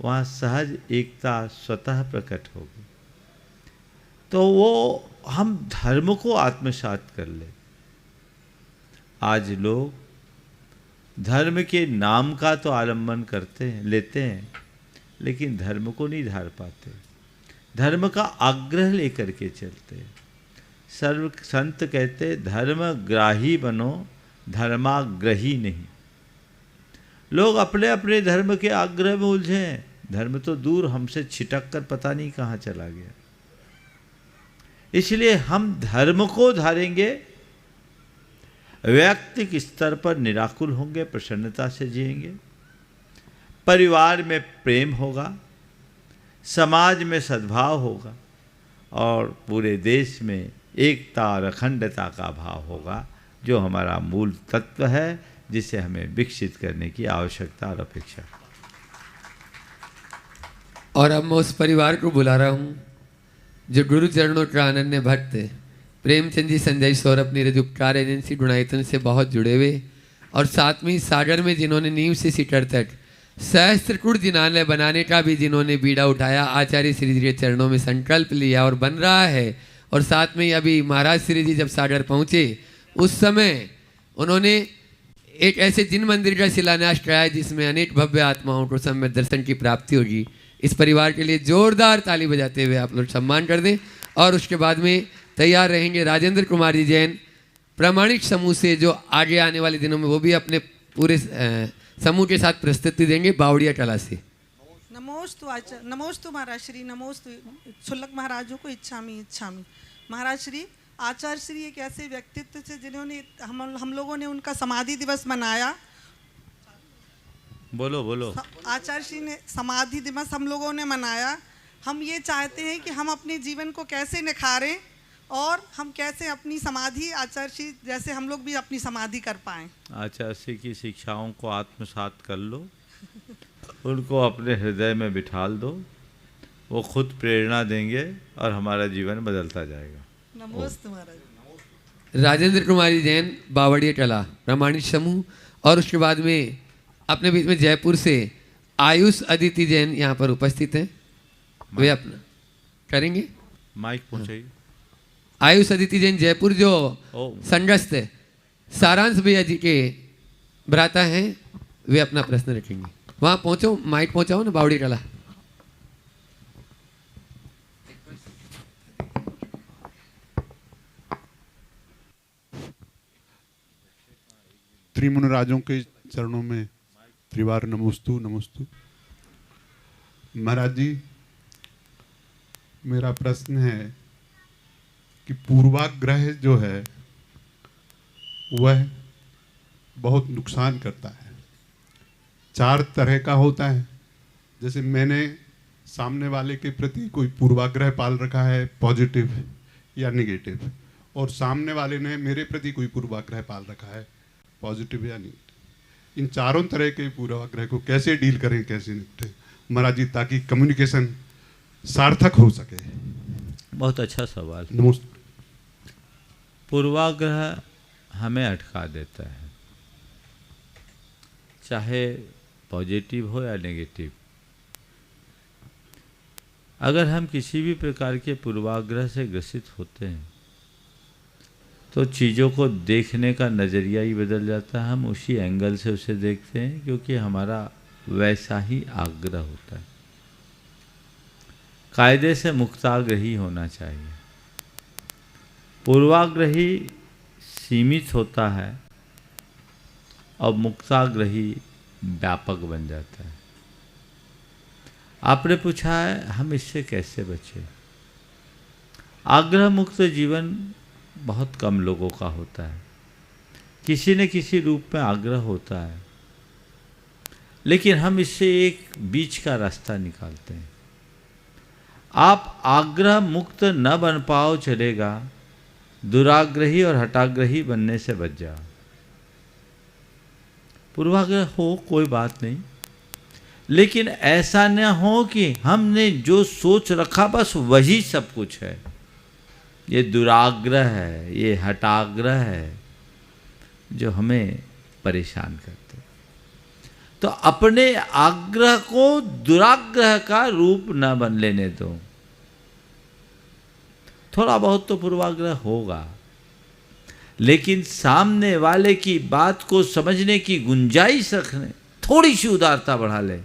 वहाँ सहज एकता स्वतः प्रकट होगी। तो वो हम धर्म को आत्मसात कर ले। आज लोग धर्म के नाम का तो आलम्बन करते हैं, लेते हैं, लेकिन धर्म को नहीं धार पाते। धर्म का आग्रह लेकर के चलते हैं। सर्व संत कहते धर्मग्राही बनो, धर्माग्रही नहीं। लोग अपने अपने धर्म के आग्रह में उलझे हैं। धर्म तो दूर, हमसे छिटक कर पता नहीं कहाँ चला गया। इसलिए हम धर्म को धारेंगे, वैयक्तिक स्तर पर निराकुल होंगे, प्रसन्नता से जिएंगे, परिवार में प्रेम होगा, समाज में सद्भाव होगा और पूरे देश में एकता और अखंडता का भाव होगा, जो हमारा मूल तत्व है, जिसे हमें विकसित करने की आवश्यकता और अपेक्षा। और अब मैं उस परिवार को बुला रहा हूँ जो गुरु चरणों का अनन्य भक्त प्रेमचंद जी संजय सौरभ नीरज उपकार एजेंसी गुणायतन से बहुत जुड़े हुए, और साथ में सागर में जिन्होंने नींव से सिटर तक सहस्त्रकूट जिनालय बनाने का भी जिन्होंने बीड़ा उठाया, आचार्य श्री जी के चरणों में संकल्प लिया और बन रहा है। और साथ में अभी महाराज श्री जी जब सागर पहुँचे, उस समय उन्होंने एक ऐसे जिन मंदिर का शिलान्यास कराया जिसमें अनेक भव्य आत्माओं को सम्यक दर्शन की प्राप्ति होगी। इस परिवार के लिए जोरदार ताली बजाते हुए आप लोग सम्मान कर दें। और उसके बाद में तैयार रहेंगे राजेंद्र कुमार जी जैन प्रामाणिक समूह से, जो आगे आने वाले दिनों में वो भी अपने पूरे समूह के साथ प्रस्तुति देंगे बावड़िया कला से। नमोस्तु आचार्य, नमोस्तु महाराज श्री, नमोस्तु शुल्लक महाराजों को इच्छामी महाराज श्री। आचार्य श्री एक ऐसे व्यक्तित्व से जिन्होंने हम लोगों ने उनका समाधि दिवस मनाया। बोलो बोलो। आचार्य श्री ने समाधि दिवस हम लोगों ने मनाया। हम ये चाहते हैं कि हम अपने जीवन को कैसे निखारें और हम कैसे अपनी समाधि आचार्य श्री जैसे हम लोग भी अपनी समाधि कर पाएं। आचार्य श्री की शिक्षाओं को आत्मसात कर लो, उनको अपने हृदय में बिठाल दो, वो खुद प्रेरणा देंगे और हमारा जीवन बदलता जाएगा। नमस्ते महाराज। राजेंद्र कुमारी जैन बावड़िया कला प्रामाणिक समूह, और उसके बाद में अपने बीच में जयपुर से आयुष अदिति जैन यहाँ पर उपस्थित हैं। वे अपना करेंगे, माइक पहुँचाइए। आयुष अदिति जैन जयपुर, जो संगस्थ सारांश भैया जी के भ्राता हैं, वे अपना प्रश्न रखेंगे। वहाँ पहुँचो, माइक पहुँचाओ ना बावड़ी कला। त्रिमुनिराजों के चरणों में त्रिवार नमोस्तु नमोस्तु। महाराज जी, मेरा प्रश्न है कि पूर्वाग्रह जो है वह बहुत नुकसान करता है। 4 तरह का होता है। जैसे मैंने सामने वाले के प्रति कोई पूर्वाग्रह पाल रखा है, पॉजिटिव या निगेटिव, और सामने वाले ने मेरे प्रति कोई पूर्वाग्रह पाल रखा है, पॉजिटिव या निगेटिव। इन चारों तरह के पूर्वाग्रह को कैसे डील करें, कैसे निपटें महाराज जी, ताकि कम्युनिकेशन सार्थक हो सके। बहुत अच्छा सवाल। नमस्ते। पूर्वाग्रह हमें अटका देता है, चाहे पॉजिटिव हो या नेगेटिव। अगर हम किसी भी प्रकार के पूर्वाग्रह से ग्रसित होते हैं तो चीज़ों को देखने का नज़रिया ही बदल जाता है। हम उसी एंगल से उसे देखते हैं क्योंकि हमारा वैसा ही आग्रह होता है। कायदे से मुक्ताग्रही होना चाहिए। पूर्वाग्रही सीमित होता है और मुक्ताग्रही व्यापक बन जाता है। आपने पूछा है हम इससे कैसे बचें। आग्रह मुक्त जीवन बहुत कम लोगों का होता है। किसी न किसी रूप में आग्रह होता है, लेकिन हम इससे एक बीच का रास्ता निकालते हैं। आप आग्रह मुक्त न बन पाओ चलेगा, दुराग्रही और हटाग्रही बनने से बच जाओ। पूर्वाग्रह हो कोई बात नहीं, लेकिन ऐसा न हो कि हमने जो सोच रखा बस वही सब कुछ है। ये दुराग्रह है, ये हटाग्रह है जो हमें परेशान करते। तो अपने आग्रह को दुराग्रह का रूप न बन लेने दो। थोड़ा बहुत तो पूर्वाग्रह होगा, लेकिन सामने वाले की बात को समझने की गुंजाइश रखने, थोड़ी सी उदारता बढ़ा ले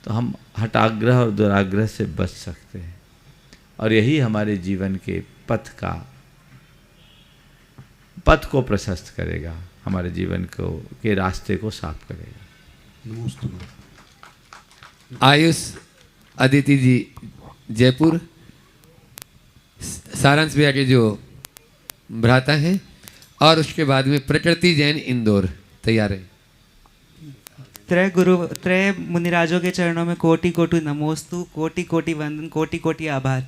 तो हम हटाग्रह और दुराग्रह से बच सकते हैं। और यही हमारे जीवन के पथ को प्रशस्त करेगा, हमारे जीवन को के रास्ते को साफ करेगा। आयुष अदिति जी जयपुर, सारांश भैया के जो भ्राता हैं, और उसके बाद में प्रकृति जैन इंदौर तैयार है। त्रय मुनिराजों के चरणों में कोटि कोटि नमोस्तु, कोटि कोटि वंदन, कोटि कोटि आभार।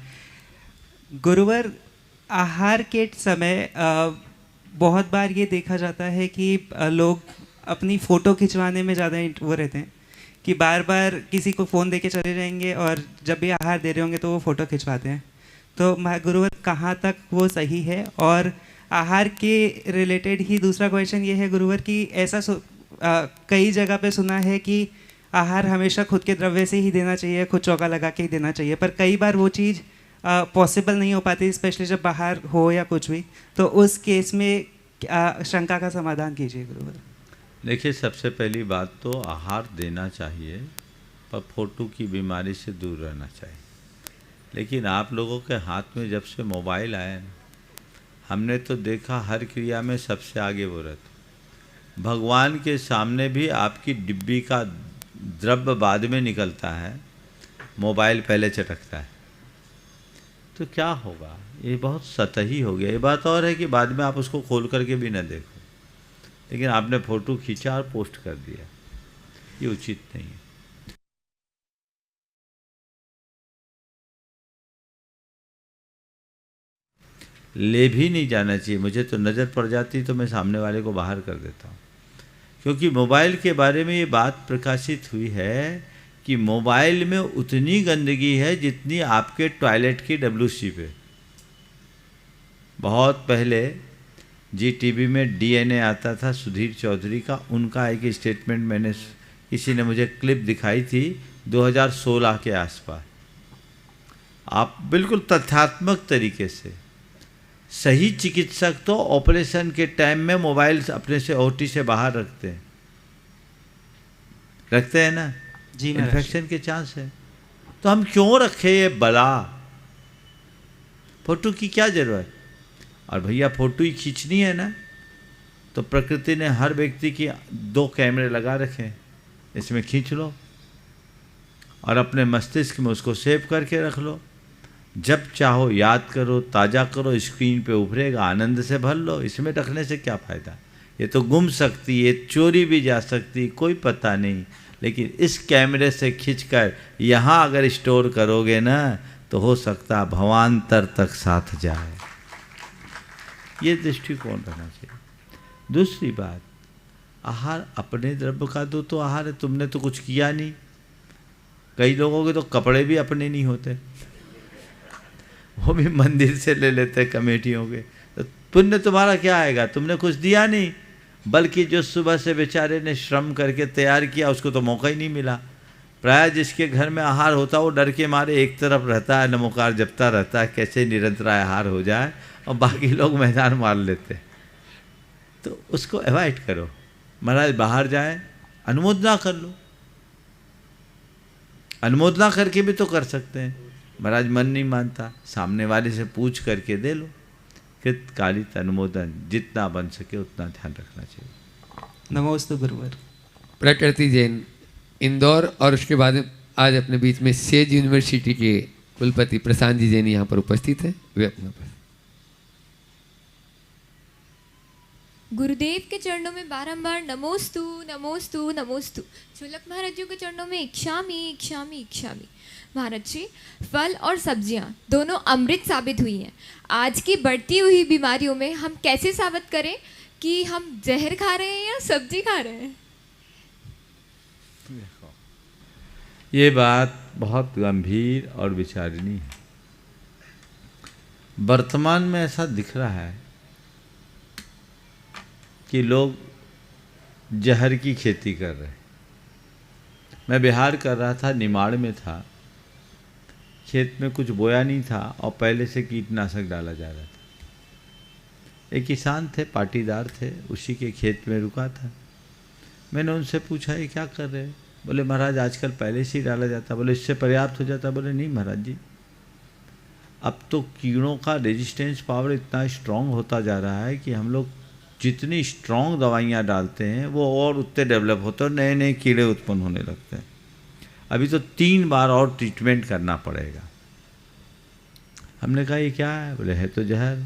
गुरुवर, आहार के समय बहुत बार ये देखा जाता है कि लोग अपनी फ़ोटो खिंचवाने में ज़्यादा वो रहते हैं कि बार बार किसी को फ़ोन देके चले जाएंगे और जब भी आहार दे रहे होंगे तो वो फ़ोटो खिंचवाते हैं। तो गुरुवर, कहाँ तक वो सही है? और आहार के रिलेटेड ही दूसरा क्वेश्चन ये है गुरुवर कि ऐसा कई जगह पे सुना है कि आहार हमेशा खुद के द्रव्य से ही देना चाहिए, खुद चौका लगा के ही देना चाहिए, पर कई बार वो चीज़ पॉसिबल नहीं हो पाती, स्पेशली जब बाहर हो या कुछ भी। तो उस केस में शंका का समाधान कीजिए गुरुवर। देखिए, सबसे पहली बात तो आहार देना चाहिए, पर फोटो की बीमारी से दूर रहना चाहिए। लेकिन आप लोगों के हाथ में जब से मोबाइल आया, हमने तो देखा हर क्रिया में सबसे आगे वो रहते। भगवान के सामने भी आपकी डिब्बी का द्रव्य बाद में निकलता है, मोबाइल पहले चटकता है। तो क्या होगा? ये बहुत सतही हो गया। ये बात और है कि बाद में आप उसको खोल करके भी न देखो, लेकिन आपने फ़ोटो खींचा और पोस्ट कर दिया, ये उचित नहीं है। ले भी नहीं जाना चाहिए। मुझे तो नज़र पड़ जाती तो मैं सामने वाले को बाहर कर देता हूँ, क्योंकि मोबाइल के बारे में ये बात प्रकाशित हुई है कि मोबाइल में उतनी गंदगी है जितनी आपके टॉयलेट की WC पे। बहुत पहले GTV में DNA आता था सुधीर चौधरी का, उनका एक स्टेटमेंट मैंने, किसी ने मुझे क्लिप दिखाई थी 2016 के आसपास। आप बिल्कुल तथ्यात्मक तरीके से, सही चिकित्सक तो ऑपरेशन के टाइम में मोबाइल अपने से OT से बाहर रखते हैं ना जी, इन्फेक्शन के चांस है। तो हम क्यों रखें ये बला? फोटो की क्या जरूरत? और भैया फोटो ही खींचनी है ना, तो प्रकृति ने हर व्यक्ति की 2 कैमरे लगा रखे हैं, इसमें खींच लो और अपने मस्तिष्क में उसको सेव करके रख लो। जब चाहो याद करो, ताज़ा करो, स्क्रीन पे उभरेगा, आनंद से भर लो। इसमें रखने से क्या फ़ायदा? ये तो गुम सकती है, चोरी भी जा सकती, कोई पता नहीं। लेकिन इस कैमरे से खींचकर यहाँ अगर स्टोर करोगे ना, तो हो सकता भवांतर तक साथ जाए। ये दृष्टिकोण रहना चाहिए। दूसरी बात, आहार अपने द्रव्य का दो तो आहार है, तुमने तो कुछ किया नहीं। कई लोगों के तो कपड़े भी अपने नहीं होते, वो भी मंदिर से ले लेते कमेटियों के। तो पुण्य तुम्हारा क्या आएगा? तुमने कुछ दिया नहीं, बल्कि जो सुबह से बेचारे ने श्रम करके तैयार किया उसको तो मौका ही नहीं मिला। प्राय जिसके घर में आहार होता है वो डर के मारे एक तरफ रहता है, नमोकार जपता रहता है कैसे निरंतर आहार हो जाए, और बाकी लोग मैदान मार लेते हैं। तो उसको अवॉइड करो। महाराज बाहर जाए, अनुमोदना कर लो, अनुमोदना करके भी तो कर सकते हैं। महाराज मन नहीं मानता, सामने वाले से पूछ करके दे लो। कृत कालित अनुमोदन, जितना बन सके उतना ध्यान रखना चाहिए। नमोस्तु गुरुवर। प्रकृति जैन इंदौर, और उसके बाद आज अपने बीच में सेज यूनिवर्सिटी के कुलपति प्रशांत जी जैन यहाँ पर उपस्थित हैं। वे अपना गुरुदेव के चरणों में बारंबार नमोस्तु नमोस्तु नमोस्तु। छोलक महाराज जी के चरणों में इक्षामी इक्षामी इक्षामी। महाराज जी, फल और सब्जियां दोनों अमृत साबित हुई हैं। आज की बढ़ती हुई बीमारियों में हम कैसे साबित करें कि हम जहर खा रहे हैं या सब्जी खा रहे हैं? ये बात बहुत गंभीर और विचारणीय है। वर्तमान में ऐसा दिख रहा है कि लोग जहर की खेती कर रहे हैं। मैं बिहार कर रहा था, निमाड़ में था, खेत में कुछ बोया नहीं था और पहले से कीटनाशक डाला जा रहा था। एक किसान थे, पाटीदार थे, उसी के खेत में रुका था। मैंने उनसे पूछा ये क्या कर रहे हैं? बोले महाराज आजकल पहले से ही डाला जाता। बोले इससे पर्याप्त हो जाता? बोले नहीं महाराज जी, अब तो कीड़ों का रेजिस्टेंस पावर इतना स्ट्रांग होता जा रहा है कि हम लोग जितनी स्ट्रांग दवाइयाँ डालते हैं वो और उतने डेवलप होते हैं और नए नए कीड़े उत्पन्न होने लगते हैं। अभी तो 3 बार और ट्रीटमेंट करना पड़ेगा। हमने कहा ये क्या है? बोले है तो जहर।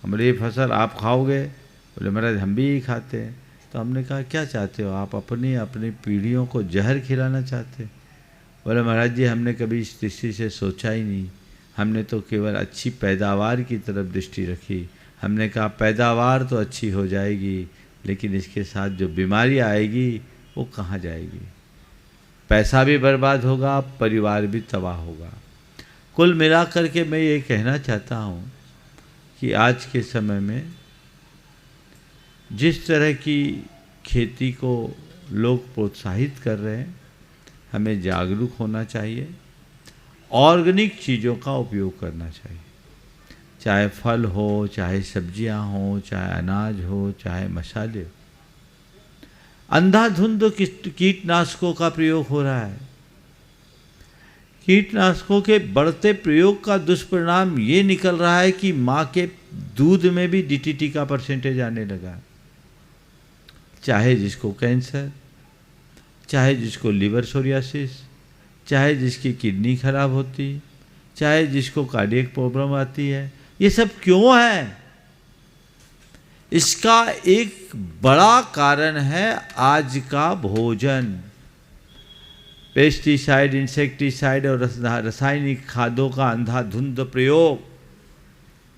हमारे ये फसल आप खाओगे? बोले महाराज हम भी यही खाते हैं। तो हमने कहा क्या चाहते हो आप, अपनी पीढ़ियों को जहर खिलाना चाहते? बोले महाराज जी हमने कभी इस दृष्टि से सोचा ही नहीं, हमने तो केवल अच्छी पैदावार की तरफ दृष्टि रखी। हमने कहा पैदावार तो अच्छी हो जाएगी, लेकिन इसके साथ जो बीमारी आएगी वो कहाँ जाएगी? पैसा भी बर्बाद होगा, परिवार भी तबाह होगा। कुल मिलाकर के मैं ये कहना चाहता हूँ कि आज के समय में जिस तरह की खेती को लोग प्रोत्साहित कर रहे हैं, हमें जागरूक होना चाहिए, ऑर्गेनिक चीज़ों का उपयोग करना चाहिए। चाहे फल हो, चाहे सब्जियां हो, चाहे अनाज हो, चाहे मसाले हो। अंधाधुंध कीटनाशकों का प्रयोग हो रहा है। कीटनाशकों के बढ़ते प्रयोग का दुष्परिणाम ये निकल रहा है कि माँ के दूध में भी डीटीटी का परसेंटेज आने लगा। चाहे जिसको कैंसर, चाहे जिसको लिवर सोरियासिस, चाहे जिसकी किडनी खराब होती, चाहे जिसको कार्डियक प्रॉब्लम आती है, ये सब क्यों है? इसका एक बड़ा कारण है आज का भोजन। पेस्टिसाइड, इंसेक्टिसाइड और रासायनिक खादों का अंधाधुंध प्रयोग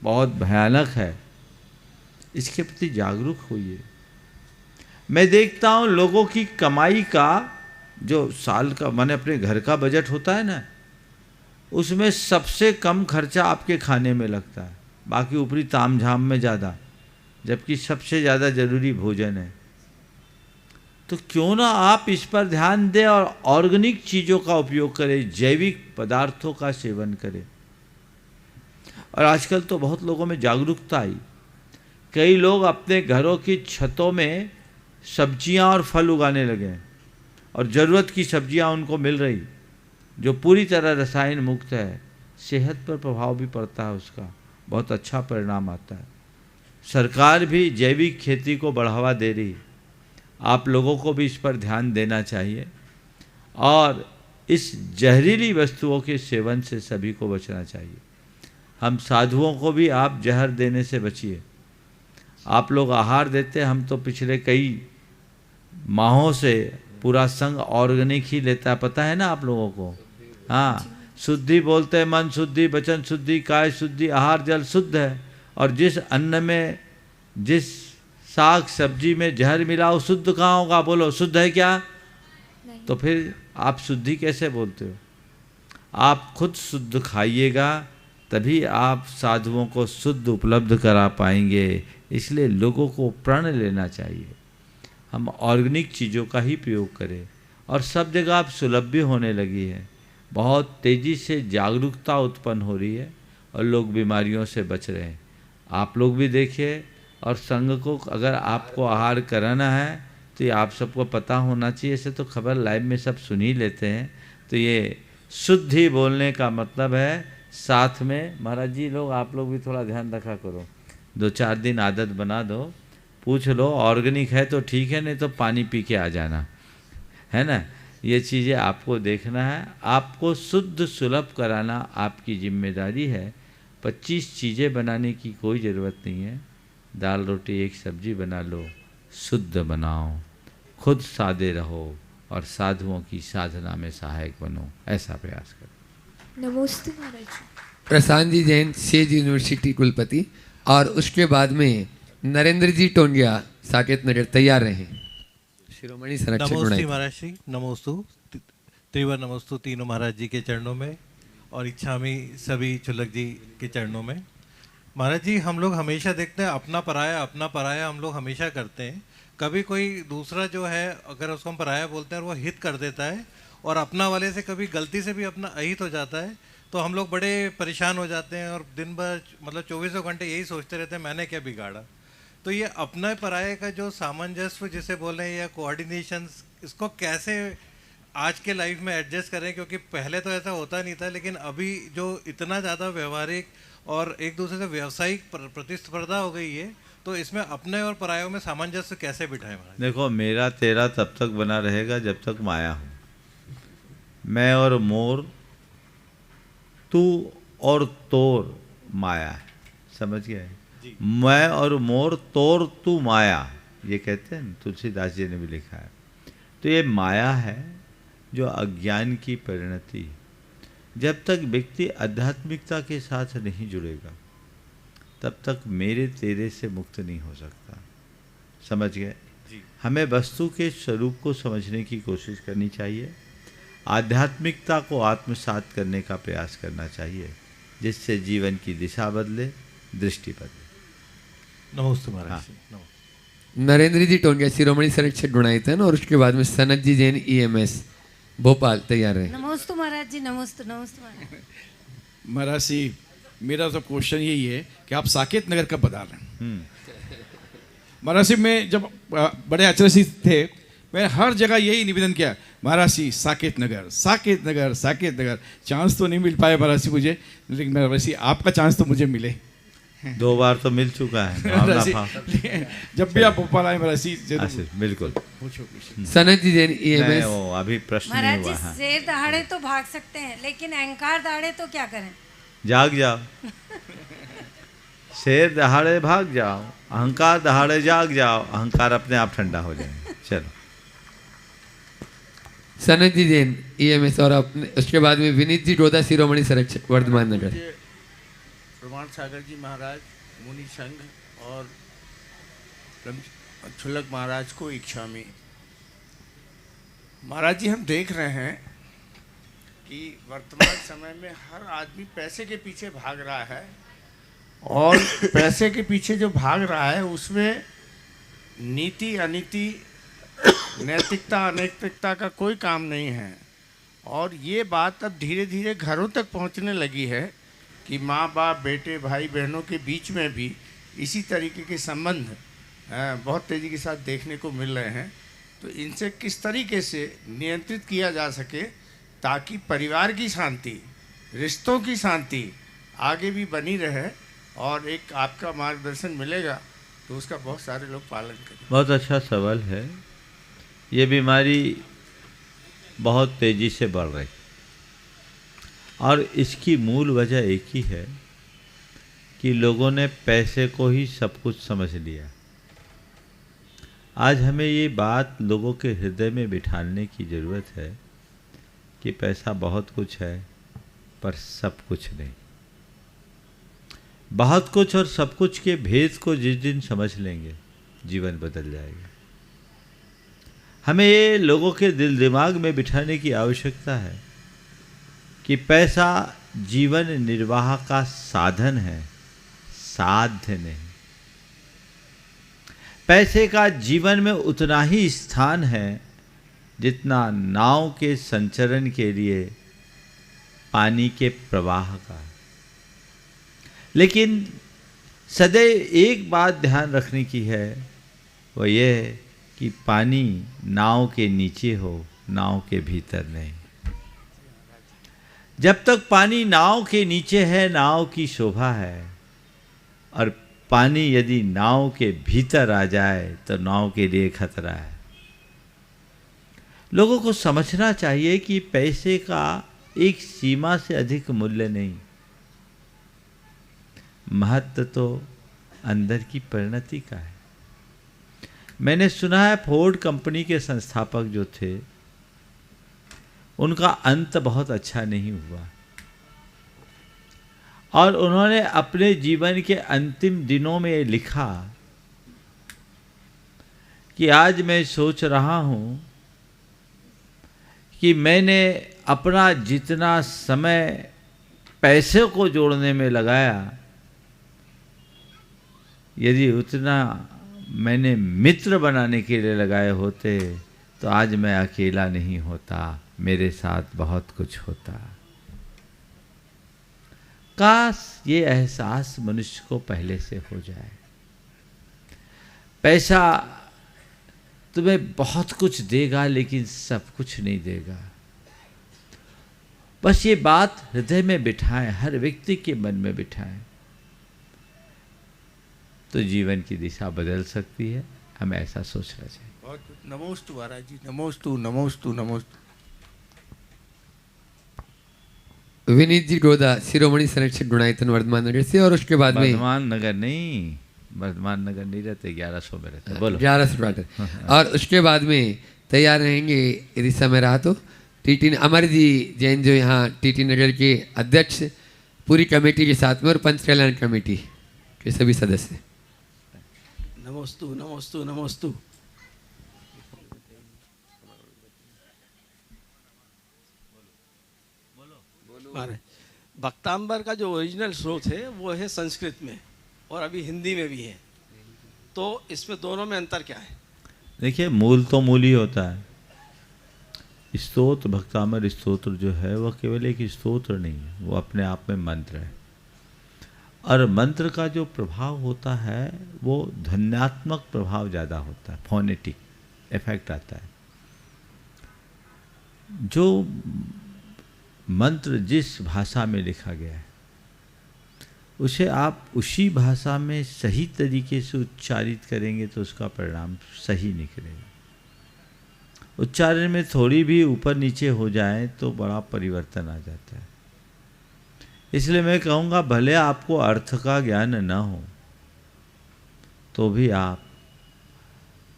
बहुत भयानक है। इसके प्रति जागरूक होइए। मैं देखता हूँ लोगों की कमाई का जो साल का माने अपने घर का बजट होता है ना, उसमें सबसे कम खर्चा आपके खाने में लगता है, बाकी ऊपरी ताम झाम में ज़्यादा, जबकि सबसे ज़्यादा ज़रूरी भोजन है। तो क्यों ना आप इस पर ध्यान दें और ऑर्गेनिक चीज़ों का उपयोग करें, जैविक पदार्थों का सेवन करें। और आजकल तो बहुत लोगों में जागरूकता आई। कई लोग अपने घरों की छतों में सब्जियां और फल उगाने लगे हैं और ज़रूरत की सब्जियां उनको मिल रही, जो पूरी तरह रसायन मुक्त है। सेहत पर प्रभाव भी पड़ता है, उसका बहुत अच्छा परिणाम आता है। सरकार भी जैविक खेती को बढ़ावा दे रही है। आप लोगों को भी इस पर ध्यान देना चाहिए और इस जहरीली वस्तुओं के सेवन से सभी को बचना चाहिए। हम साधुओं को भी आप जहर देने से बचिए। आप लोग आहार देते, हम तो पिछले कई माहों से पूरा संघ ऑर्गेनिक ही लेता है, पता है ना आप लोगों को। हाँ, शुद्धि बोलते हैं, मन शुद्धि, वचन शुद्धि, काय शुद्धि, आहार जल शुद्ध है। और जिस अन्न में, जिस साग सब्जी में जहर मिला, वो शुद्ध कहाँ होगा? बोलो, शुद्ध है क्या? तो फिर आप शुद्धि कैसे बोलते हो? आप खुद शुद्ध खाइएगा, तभी आप साधुओं को शुद्ध उपलब्ध करा पाएंगे। इसलिए लोगों को प्रण लेना चाहिए, हम ऑर्गेनिक चीज़ों का ही प्रयोग करें। और सब जगह अब सुलभ भी होने लगी है। बहुत तेज़ी से जागरूकता उत्पन्न हो रही है और लोग बीमारियों से बच रहे हैं। आप लोग भी देखिए, और संघ को अगर आपको आहार कराना है तो ये आप सबको पता होना चाहिए। ऐसे तो खबर लाइव में सब सुन ही लेते हैं, तो ये शुद्ध ही बोलने का मतलब है। साथ में महाराज जी लोग, आप लोग भी थोड़ा ध्यान रखा करो, 2-4 दिन आदत बना दो, पूछ लो ऑर्गेनिक है तो ठीक है, नहीं तो पानी पी के आ जाना, है ना। ये चीज़ें आपको देखना है, आपको शुद्ध सुलभ कराना आपकी जिम्मेदारी है। 25 चीज़ें बनाने की कोई ज़रूरत नहीं है। दाल रोटी एक सब्जी बना लो, शुद्ध बनाओ, खुद सादे रहो और साधुओं की साधना में सहायक बनो, ऐसा प्रयास करो। नमस्ते महाराज। प्रशांत जी जैन, सेज यूनिवर्सिटी कुलपति, और उसके बाद में नरेंद्र जी टोंगिया, साकेत नगर, तैयार रहें। शिरोमणि संरक्षक नमोस्तु महाराज श्री, नमोस्तु, त्रिवर नमोस्तु तीनों महाराज जी के चरणों में, और इच्छामी सभी चुलक जी के चरणों में। महाराज जी, हम लोग हमेशा देखते हैं अपना पराया हम लोग हमेशा करते हैं। कभी कोई दूसरा जो है अगर उसको हम पराया बोलते हैं और वो हित कर देता है, और अपना वाले से कभी गलती से भी अपना अहित हो जाता है, तो हम लोग बड़े परेशान हो जाते हैं और दिन भर मतलब 24 घंटे यही सोचते रहते हैं मैंने क्या बिगाड़ा। तो ये अपना पराये का जो सामंजस्य जिसे बोल रहे हैं या कोऑर्डिनेशन, इसको कैसे आज के लाइफ में एडजस्ट करें, क्योंकि पहले तो ऐसा होता नहीं था, लेकिन अभी जो इतना ज़्यादा व्यवहारिक और एक दूसरे से व्यावसायिक प्रतिस्पर्धा हो गई है, तो इसमें अपने और परायों में सामंजस्य कैसे बिठाएं महाराज? देखो, मेरा तेरा तब तक बना रहेगा जब तक माया हूँ। मैं और मोर, तू और तोर माया है, समझ गए? मैं और मोर, तोर तू माया, ये कहते हैं, तुलसीदास जी ने भी लिखा है। तो ये माया है जो अज्ञान की परिणति। जब तक व्यक्ति आध्यात्मिकता के साथ नहीं जुड़ेगा तब तक मेरे तेरे से मुक्त नहीं हो सकता, समझ गए? हमें वस्तु के स्वरूप को समझने की कोशिश करनी चाहिए, आध्यात्मिकता को आत्मसात करने का प्रयास करना चाहिए, जिससे जीवन की दिशा बदले, दृष्टि बदले। नमस्ते महाराज। नरेंद्र जी टोंगिया, शिरोमणि संरक्षक गुणायतन, और उसके बाद में सनत जी जैन, EMS भोपाल, तैयार रहे। नमस्ते महाराज जी, नमस्ते महाराज। महाराज जी, मेरा तो क्वेश्चन यही है कि आप साकेत नगर कब बता रहे हैं? महाराज जी, मैं जब बड़े आचार्य थे, मैंने हर जगह यही निवेदन किया, महाराज जी साकेत नगर, साकेत नगर, साकेत नगर। चांस तो नहीं मिल पाया महाराज जी मुझे, लेकिन महाराज जी आपका चांस तो मुझे मिले। 2 बार तो मिल चुका है। जब भी आप भोपाल आए महाराज जी, बिल्कुल। सनत जी जैन, EMS। अभी प्रश्न महाराज नहीं जी, हुआ। शेर दहाड़े तो भाग सकते हैं, लेकिन अहंकार दहाड़े तो क्या करें? जाग जाओ। शेर दहाड़े भाग जाओ, अहंकार दहाड़े जाग जाओ, अहंकार अपने आप ठंडा हो जाए। चलो। सनत जी जैन, EMS, और अपने उसके बाद में विनीत जी डोदा, शिरोमणि संरक्षक, वर्धमान नगर। प्रमाण सागर जी महाराज, मुनि संघ, और छुलक महाराज को इच्छामी। महाराज जी, हम देख रहे हैं कि वर्तमान समय में हर आदमी पैसे के पीछे भाग रहा है, और पैसे के पीछे जो भाग रहा है उसमें नीति अनीति, नैतिकता अनैतिकता का कोई काम नहीं है। और ये बात अब धीरे धीरे घरों तक पहुंचने लगी है कि माँ बाप, बेटे, भाई बहनों के बीच में भी इसी तरीके के संबंध बहुत तेज़ी के साथ देखने को मिल रहे हैं। तो इनसे किस तरीके से नियंत्रित किया जा सके ताकि परिवार की शांति, रिश्तों की शांति आगे भी बनी रहे, और एक आपका मार्गदर्शन मिलेगा तो उसका बहुत सारे लोग पालन करें। बहुत अच्छा सवाल है। ये बीमारी बहुत तेज़ी से बढ़ रही, और इसकी मूल वजह एक ही है कि लोगों ने पैसे को ही सब कुछ समझ लिया। आज हमें ये बात लोगों के हृदय में बिठाने की ज़रूरत है कि पैसा बहुत कुछ है पर सब कुछ नहीं। बहुत कुछ और सब कुछ के भेद को जिस दिन समझ लेंगे, जीवन बदल जाएगा। हमें ये लोगों के दिल दिमाग में बिठाने की आवश्यकता है कि पैसा जीवन निर्वाह का साधन है, साध्य नहीं। पैसे का जीवन में उतना ही स्थान है जितना नाव के संचरण के लिए पानी के प्रवाह का। लेकिन सदैव एक बात ध्यान रखने की है, वो ये है कि पानी नाव के नीचे हो, नाव के भीतर नहीं। जब तक पानी नाव के नीचे है, नाव की शोभा है, और पानी यदि नाव के भीतर आ जाए तो नाव के लिए खतरा है। लोगों को समझना चाहिए कि पैसे का एक सीमा से अधिक मूल्य नहीं, महत्व तो अंदर की परिणति का है। मैंने सुना है फोर्ड कंपनी के संस्थापक जो थे, उनका अंत बहुत अच्छा नहीं हुआ, और उन्होंने अपने जीवन के अंतिम दिनों में लिखा कि आज मैं सोच रहा हूँ कि मैंने अपना जितना समय पैसे को जोड़ने में लगाया, यदि उतना मैंने मित्र बनाने के लिए लगाए होते तो आज मैं अकेला नहीं होता, मेरे साथ बहुत कुछ होता। काश ये एहसास मनुष्य को पहले से हो जाए। पैसा तुम्हें बहुत कुछ देगा लेकिन सब कुछ नहीं देगा। बस ये बात हृदय में बिठाएं, हर व्यक्ति के मन में बिठाएं, तो जीवन की दिशा बदल सकती है। हमें ऐसा सोचना चाहिए। नमोस्तु महाराज जी, नमोस्तु नमोस्तु नमोस्तु। विनीत जी गोदा, शिरोमणि संरक्षक गुणायतन वर्धमान नगर से, और उसके बाद में वर्धमान नगर नहीं, वर्धमान नगर नहीं रहते, 1100 में रहते। बोलो 1100 और उसके बाद में तैयार रहेंगे यदि समय रहा तो टीटी अमर जी जैन, जो यहाँ टीटी नगर के अध्यक्ष, पूरी कमेटी के साथ में, और पंच कल्याण कमेटी के सभी सदस्य। नमोस्तु नमोस्तु नमोस्तु। भक्तांबर का जो ओरिजिनल स्रोत है वो है संस्कृत में, और अभी हिंदी में भी है, तो इसमें दोनों में अंतर क्या है? देखिए, मूल तो मूल ही होता है। स्तोत्र, भक्तामर स्तोत्र जो है वह केवल एक स्तोत्र नहीं है, वो अपने आप में मंत्र है, और मंत्र का जो प्रभाव होता है वो ध्वन्यात्मक प्रभाव ज़्यादा होता है, फोनेटिक इफेक्ट आता है। जो मंत्र जिस भाषा में लिखा गया है उसे आप उसी भाषा में सही तरीके से उच्चारित करेंगे तो उसका परिणाम सही निकलेगा। उच्चारण में थोड़ी भी ऊपर नीचे हो जाए तो बड़ा परिवर्तन आ जाता है। इसलिए मैं कहूँगा, भले आपको अर्थ का ज्ञान न हो तो भी आप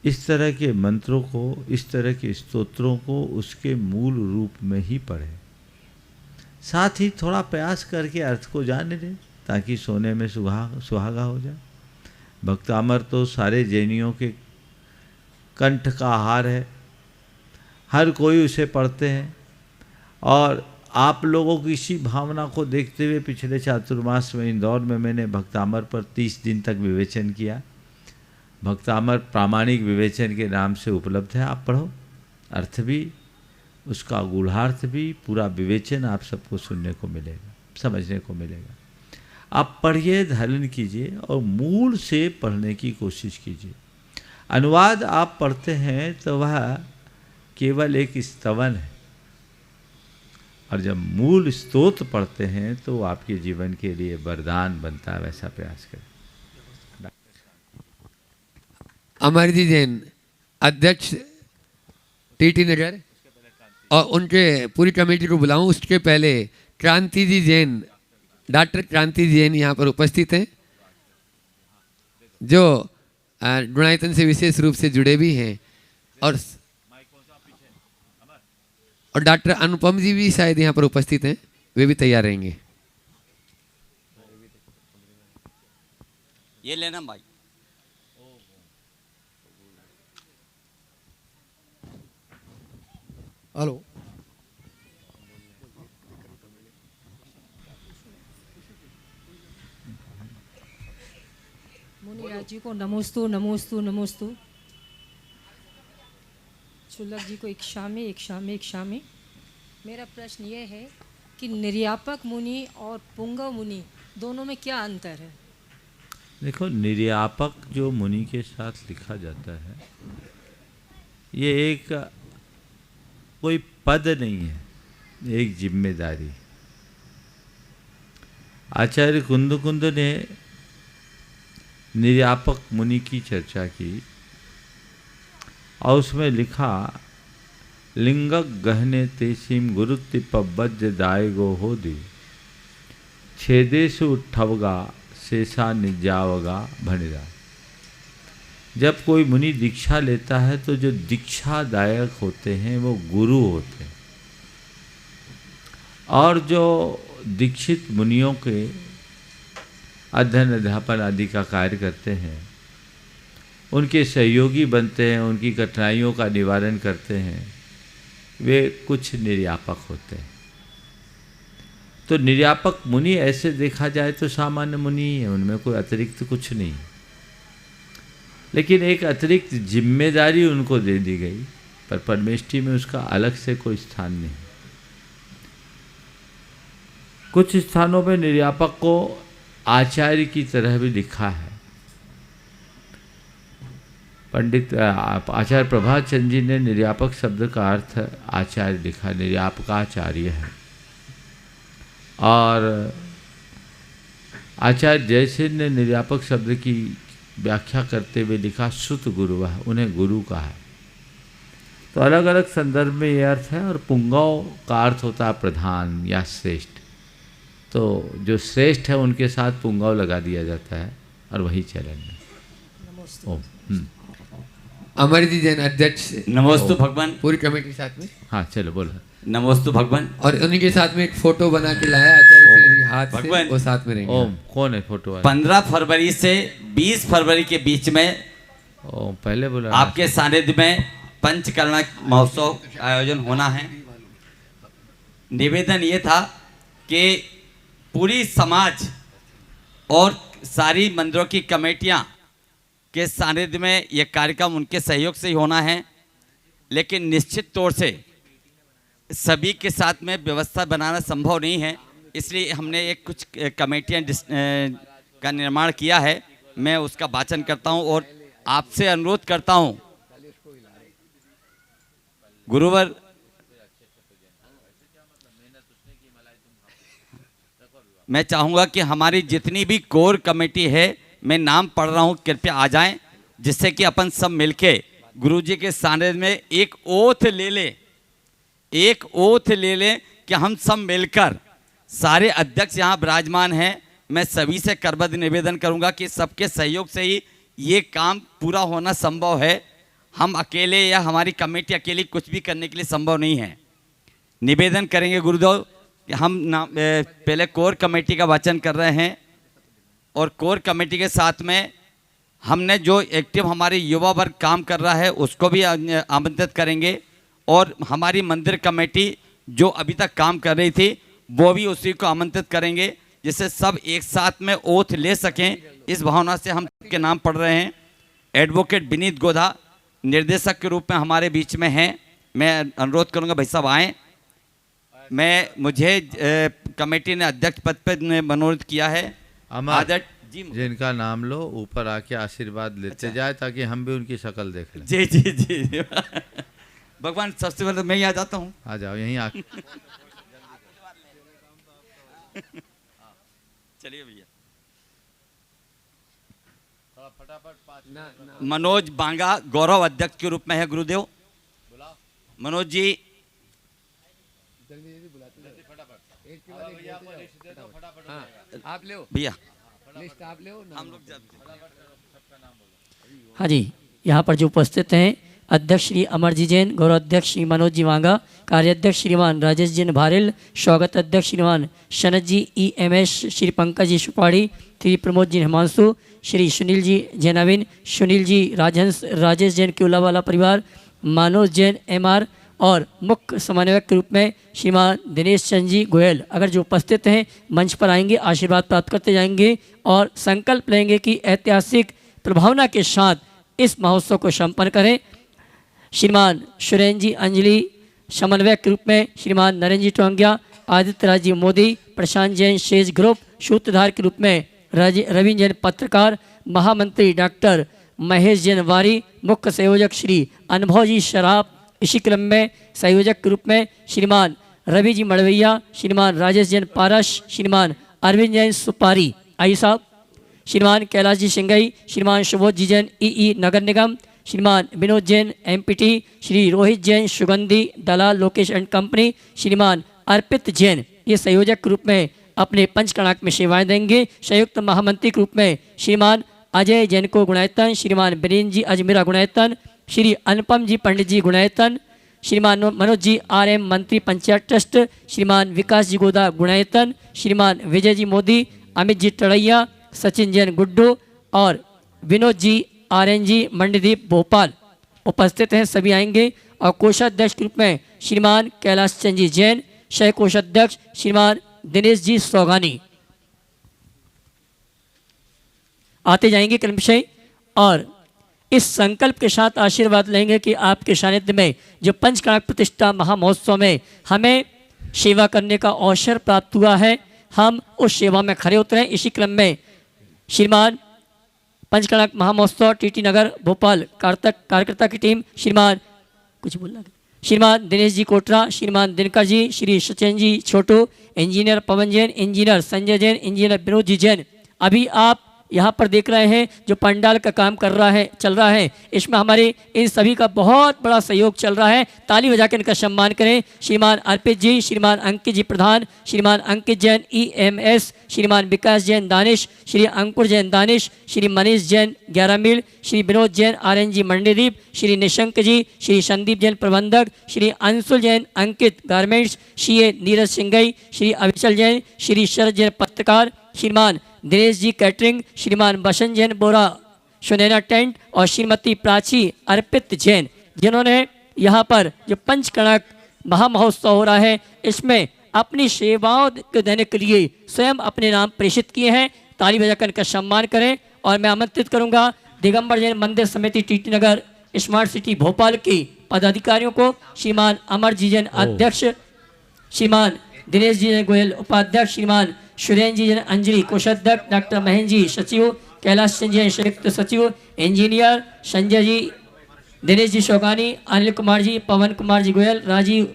इस तरह के मंत्रों को, इस तरह के स्तोत्रों को उसके मूल रूप में ही पढ़ें। साथ ही थोड़ा प्रयास करके अर्थ को जान लें ताकि सोने में सुहागा हो जाए। भक्तामर तो सारे जैनियों के कंठ का आहार है, हर कोई उसे पढ़ते हैं, और आप लोगों की इसी भावना को देखते हुए पिछले चातुर्मास में इंदौर में मैंने भक्तामर पर 30 दिन तक विवेचन किया। भक्तामर प्रामाणिक विवेचन के नाम से उपलब्ध है, आप पढ़ो, अर्थ भी, उसका गूढ़ार्थ भी, पूरा विवेचन आप सबको सुनने को मिलेगा, समझने को मिलेगा। आप पढ़िए, धारण कीजिए और मूल से पढ़ने की कोशिश कीजिए। अनुवाद आप पढ़ते हैं तो वह केवल एक स्तवन है, और जब मूल स्तोत्र पढ़ते हैं तो वो आपके जीवन के लिए वरदान बनता है। वैसा प्रयास करें। अमर जी जैन, अध्यक्ष टीटी नगर, और उनके पूरी कमेटी को बुलाऊं। उसके पहले क्रांति जी जैन, डॉक्टर क्रांति जी जैन यहाँ पर उपस्थित हैं, जो गुणायतन से विशेष रूप से जुड़े भी हैं, और डॉक्टर अनुपम जी भी शायद यहाँ पर उपस्थित हैं, वे भी तैयार रहेंगे। ये लेना भाई। हेलो, मुनिराज जी को नमोस्तु नमोस्तु नमोस्तु। शुल्लक जी को इक्षामि इक्षामि इक्षामि। मेरा प्रश्न ये है कि निर्यापक मुनि और पुंगव मुनि दोनों में क्या अंतर है? देखो, निर्यापक जो मुनि के साथ लिखा जाता है, ये एक कोई पद नहीं है, एक जिम्मेदारी। आचार्य कुंद ने निर्यापक मुनि की चर्चा की और उसमें लिखा, लिंगक गहने तेसीम गुरुतिपबज दायगो हो दी, छेदेशु उठवगा शेषा निजावगा भनिरा। जब कोई मुनि दीक्षा लेता है तो जो दीक्षादायक होते हैं वो गुरु होते हैं, और जो दीक्षित मुनियों के अध्ययन अध्यापन आदि का कार्य करते हैं, उनके सहयोगी बनते हैं, उनकी कठिनाइयों का निवारण करते हैं, वे कुछ निर्यापक होते हैं। तो निर्यापक मुनि ऐसे देखा जाए तो सामान्य मुनि ही है, उनमें कोई अतिरिक्त कुछ नहीं, लेकिन एक अतिरिक्त जिम्मेदारी उनको दे दी गई, पर परमेष्ठी में उसका अलग से कोई स्थान नहीं। कुछ स्थानों में निर्यापक को आचार्य की तरह भी लिखा है। पंडित आचार्य प्रभात चंद्र जी ने निर्यापक शब्द का अर्थ आचार्य लिखा, निर्यापकाचार्य है। और आचार्य जयसेन ने निर्यापक शब्द की व्याख्या करते हुए लिखा, श्रुत गुरु है, उन्हें गुरु कहा है। तो अलग अलग संदर्भ में ये अर्थ है। और पुंगव का अर्थ होता है प्रधान या श्रेष्ठ, तो जो श्रेष्ठ है उनके साथ पुंगव लगा दिया जाता है, और वही चलन है। ओम। अमरजी जैन अध्यक्ष, नमोस्तु भगवान। पूरी कमेटी साथ में। हाँ चलो बोलो। नमोस्तु भगवान। और उन्हीं के साथ में एक फोटो बना के लाया आचार्य जी हाथ से, वो साथ में रहेंगे। ओम, कौन है फोटो वाला? 15 फरवरी से 20 फरवरी के बीच में ओम, पहले बोला आपके सानिध्य में पंचकर्णा महोत्सव आयोजन होना है। निवेदन ये था कि पूरी समाज और सारी मंदिरों की कमेटियां के सानिध्य में ये कार्यक्रम उनके सहयोग से ही होना है, लेकिन निश्चित तौर से सभी के साथ में व्यवस्था बनाना संभव नहीं है, इसलिए हमने एक कुछ कमेटियां का निर्माण किया है। मैं उसका वाचन करता हूं और आपसे अनुरोध करता हूं, गुरुवर मैं चाहूँगा कि हमारी जितनी भी कोर कमेटी है, मैं नाम पढ़ रहा हूँ, कृपया आ जाएं, जिससे कि अपन सब मिलके गुरुजी के सानिध्य में एक ओथ ले लें कि हम सब मिलकर, सारे अध्यक्ष यहाँ विराजमान हैं, मैं सभी से करबद्ध निवेदन करूँगा कि सबके सहयोग से ही ये काम पूरा होना संभव है। हम अकेले या हमारी कमेटी अकेली कुछ भी करने के लिए संभव नहीं है। निवेदन करेंगे गुरुदेव, हम पहले कोर कमेटी का वाचन कर रहे हैं, और कोर कमेटी के साथ में हमने जो एक्टिव हमारी युवा वर्ग काम कर रहा है उसको भी आमंत्रित करेंगे, और हमारी मंदिर कमेटी जो अभी तक काम कर रही थी वो भी उसी को आमंत्रित करेंगे, जिससे सब एक साथ में ओथ ले सकें। इस भावना से हम के नाम पढ़ रहे हैं। एडवोकेट विनीत गोधा निर्देशक के रूप में हमारे बीच में हैं। मैं अनुरोध करूंगा भाई साहब आएँ। मुझे कमेटी ने अध्यक्ष पद पर मनोनीत किया है। अमर जी, जिनका नाम लो ऊपर आके आशीर्वाद लेते जाए, ताकि हम भी उनकी शक्ल देख लें। जी जी जी भगवान, सबसे पहले मैं ही आ जाता हूँ। आ जाओ यहीं आके। चलिए भैया। मनोज बांगा गौरव अध्यक्ष के रूप में है गुरुदेव। मनोज जी आप ले भैया, लिस्ट आप ले, हम लोग हाँ जी, यहाँ पर जो उपस्थित हैं अध्यक्ष श्री अमरजी जैन, गौरव अध्यक्ष श्री मनोज जी वांगा, कार्याध्यक्ष श्रीमान राजेश जैन भारेल, स्वागत अध्यक्ष श्रीमान शनत जी EMS, श्री पंकज जी सुपाड़ी, श्री प्रमोद जी हिमांशु, श्री सुनील जी जैनाविन, सुनील जी राजहंस, राजेश जैन क्यूलावाला परिवार, मनोज जैन MR, और मुख्य समन्वयक के रूप में श्रीमान दिनेश चंद जी गोयल। अगर जो उपस्थित हैं मंच पर आएंगे, आशीर्वाद प्राप्त करते जाएंगे और संकल्प लेंगे कि ऐतिहासिक प्रभावना के साथ इस महोत्सव को संपन्न करें। श्रीमान सुरेंद्र जी अंजलि, समन्वयक के रूप में श्रीमान नरेंद्र जी टोंगिया, आदित्य राजीव मोदी, प्रशांत जैन शेष ग्रुप, सूत्रधार के रूप में रविंद्र जैन पत्रकार, महामंत्री डॉक्टर महेश जैन वारी, मुख्य संयोजक श्री अनुभव जी शराब, इसी क्रम में संयोजक के रूप में श्रीमान रवि जी मड़वैया, श्रीमान राजेश जैन पारस, श्रीमान अरविंद जैन सुपारी आई साहब, श्रीमान कैलाश जी सिंगई, श्रीमान सुबोध जी जैन ई नगर निगम, श्रीमान विनोद जैन एमपीटी, श्री रोहित जैन सुगंधी दलाल लोकेश एंड कंपनी, श्रीमान अर्पित जैन ये संयोजक के रूप में अपने पंचकर्णाक में सेवाएं देंगे। संयुक्त महामंत्री के रूप में श्रीमान अजय जैन को गुणायतन, श्रीमान बीरेन्द्र जी अजमेरा गुणायतन, श्री अनुपम जी पंडित जी गुणायतन, श्रीमान मनोज जी RM मंत्री पंचायत ट्रस्ट, श्रीमान विकास जी गोदा गुणायतन, श्रीमान विजय जी मोदी, अमित जी टड़ैया, सचिन जैन गुड्डू और विनोद जी RN जी मंडीदीप भोपाल उपस्थित हैं, सभी आएंगे। और कोषाध्यक्ष के रूप में श्रीमान कैलाश चंद जी जैन, सह कोषाध्यक्ष श्रीमान दिनेश जी सौगानी आते जाएंगे क्रमशः। और इस संकल्प के साथ आशीर्वाद लेंगे कि आपके सानिध्य में जो पंचकर्णाक प्रतिष्ठा महामहोत्सव में हमें सेवा करने का अवसर प्राप्त हुआ है, हम उस सेवा में खरे उतरें। इसी क्रम में श्रीमान पंचकर्णाक महामहोत्सव TT नगर भोपाल कार्यकर्ता की टीम श्रीमान दिनेश जी कोटरा, श्रीमान दिनकर जी, श्री सचिन जी छोटू, इंजीनियर पवन जैन, इंजीनियर संजय जैन, इंजीनियर विनोद जी जैन, अभी आप यहाँ पर देख रहे हैं जो पंडाल का काम चल रहा है, इसमें हमारे इन सभी का बहुत बड़ा सहयोग चल रहा है। ताली बजा के इनका सम्मान करें। श्रीमान अर्पित जी, श्रीमान अंकित जी प्रधान, श्रीमान अंकित जैन EMS, श्रीमान विकास जैन दानिश, श्री अंकुर जैन दानिश, श्री मनीष जैन 11 मील, श्री विनोद जैन RN जी मंडीदीप, श्री निशंक जी, श्री संदीप जैन प्रबंधक, श्री अंशुल जैन अंकित गारमेंट्स, CA नीरज सिंगई, श्री अभिचल जैन, श्री शरद जैन पत्रकार, श्रीमान दिनेश जी कैटरिंग, श्रीमान बसंत जैन बोरा सुनैना टेंट और श्रीमती प्राची अर्पित जैन, जिन्होंने यहाँ पर जो पंचकर्णाक महामहोत्सव हो रहा है इसमें अपनी सेवाओं को देने के लिए स्वयं अपने नाम प्रेषित किए हैं। ताली बजाकर इनका सम्मान करें। और मैं आमंत्रित करूंगा दिगंबर जैन मंदिर समिति TT नगर स्मार्ट सिटी भोपाल के पदाधिकारियों को, श्रीमान अमर जी जैन अध्यक्ष, श्रीमान दिनेश जी जैन गोयल उपाध्यक्ष, श्रीमान सुरेंद्र जी जैन अंजलि कोषाध्यक्ष, डॉक्टर महेंद्र जी सचिव, कैलाश चंद जैन संयुक्त सचिव, इंजीनियर संजय जी, दिनेश जी शोगानी, अनिल कुमार जी, पवन कुमार जी गोयल, राजीव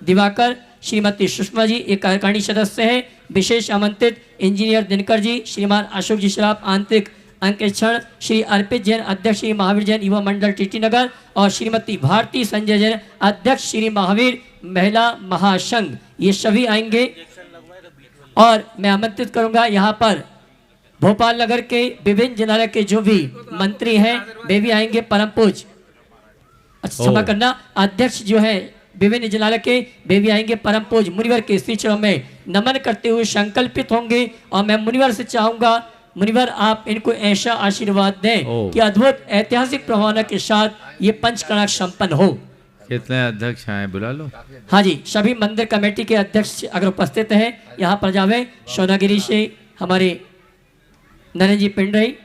दिवाकर, श्रीमती सुषमा जी एक कार्यकारिणी सदस्य हैं। विशेष आमंत्रित इंजीनियर दिनकर जी, श्रीमान अशोक जी श्राप आंतरिक अंकेक्षण, श्री अर्पित जैन अध्यक्ष श्री महावीर जैन युवा मंडल TT नगर और श्रीमती भारती संजय जैन अध्यक्ष श्री महावीर महिला महासंघ, ये सभी आएंगे। और मैं आमंत्रित करूंगा यहाँ पर भोपाल नगर के विभिन्न जिला के जो भी मंत्री हैं वे भी आएंगे। परम पूज्य क्षमा करना अध्यक्ष जो है विभिन्न जिला के वे भी आएंगे। परम पूज्य मुनिवर के श्री चरणों में नमन करते हुए संकल्पित होंगे। और मैं मुनिवर से चाहूंगा, मुनिवर आप इनको ऐसा आशीर्वाद दें कि अद्भुत ऐतिहासिक प्रभावना के साथ ये पंचकर्णाक संपन्न हो। कितने अध्यक्ष आए बुला लो। हाँ जी, सभी मंदिर कमेटी के अध्यक्ष अगर उपस्थित हैं यहाँ पर जावे। सोनागिरी से हमारे नरेंद्र जी पिंडई,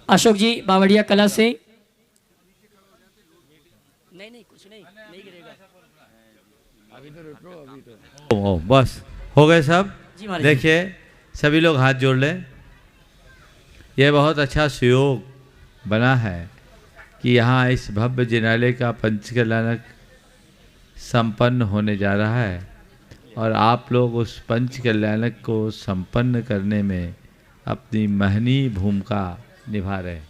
अशोक जी बावड़िया कला से, नहीं कुछ नहीं गिरेगा अभी तो। बस हो गए सब। देखिए सभी लोग हाथ जोड़ लें। यह बहुत अच्छा सुयोग बना है कि यहाँ इस भव्य जिनालय का पंचकल्याणक संपन्न होने जा रहा है और आप लोग उस पंचकल्याणक को संपन्न करने में अपनी महनी भूमिका निभा रहे हैं।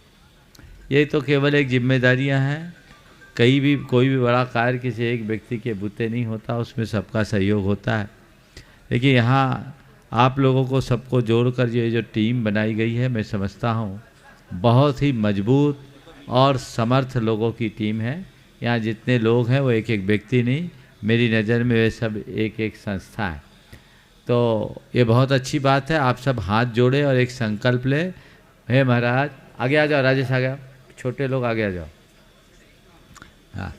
ये तो केवल एक जिम्मेदारियां हैं। कोई भी बड़ा कार्य किसी एक व्यक्ति के बूते नहीं होता, उसमें सबका सहयोग होता है। लेकिन यहाँ आप लोगों को सबको जोड़कर ये जो टीम बनाई गई है, मैं समझता हूँ बहुत ही मजबूत और समर्थ लोगों की टीम है। यहाँ जितने लोग हैं वो एक एक व्यक्ति नहीं, मेरी नज़र में वे सब एक एक संस्था है। तो ये बहुत अच्छी बात है। आप सब हाथ जोड़े और एक संकल्प ले। हे महाराज आगे आ जाओ, राजेश आ गया, छोटे लोग आगे आ जाओ। हाँ,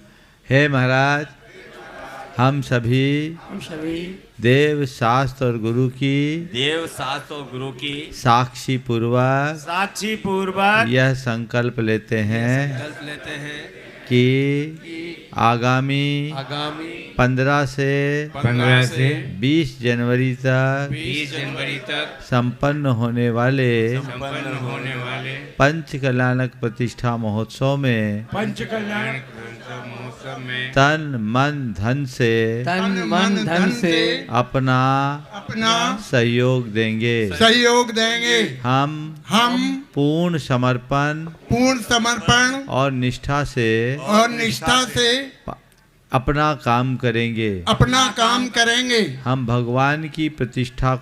हे महाराज हम सभी देव शास्त्र और गुरु की साक्षी पूर्वक यह संकल्प लेते हैं कि आगामी 15 से 20 जनवरी तक संपन्न होने वाले पंच कल्याणक प्रतिष्ठा महोत्सव में तन मन धन से अपना सहयोग देंगे हम पूर्ण समर्पण और निष्ठा से अपना काम करेंगे हम भगवान की प्रतिष्ठा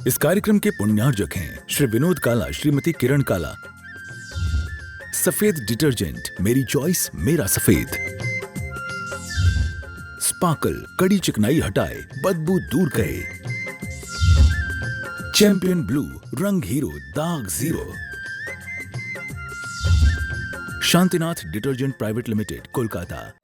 इस कार्यक्रम के पुण्यार्जक हैं श्री विनोद काला, श्रीमती किरण काला। सफेद डिटर्जेंट, मेरी चॉइस मेरा सफेद। स्पार्कल, कड़ी चिकनाई हटाए, बदबू दूर करे। चैंपियन ब्लू, रंग हीरो, दाग zero. Shantinath detergent private limited, Kolkata.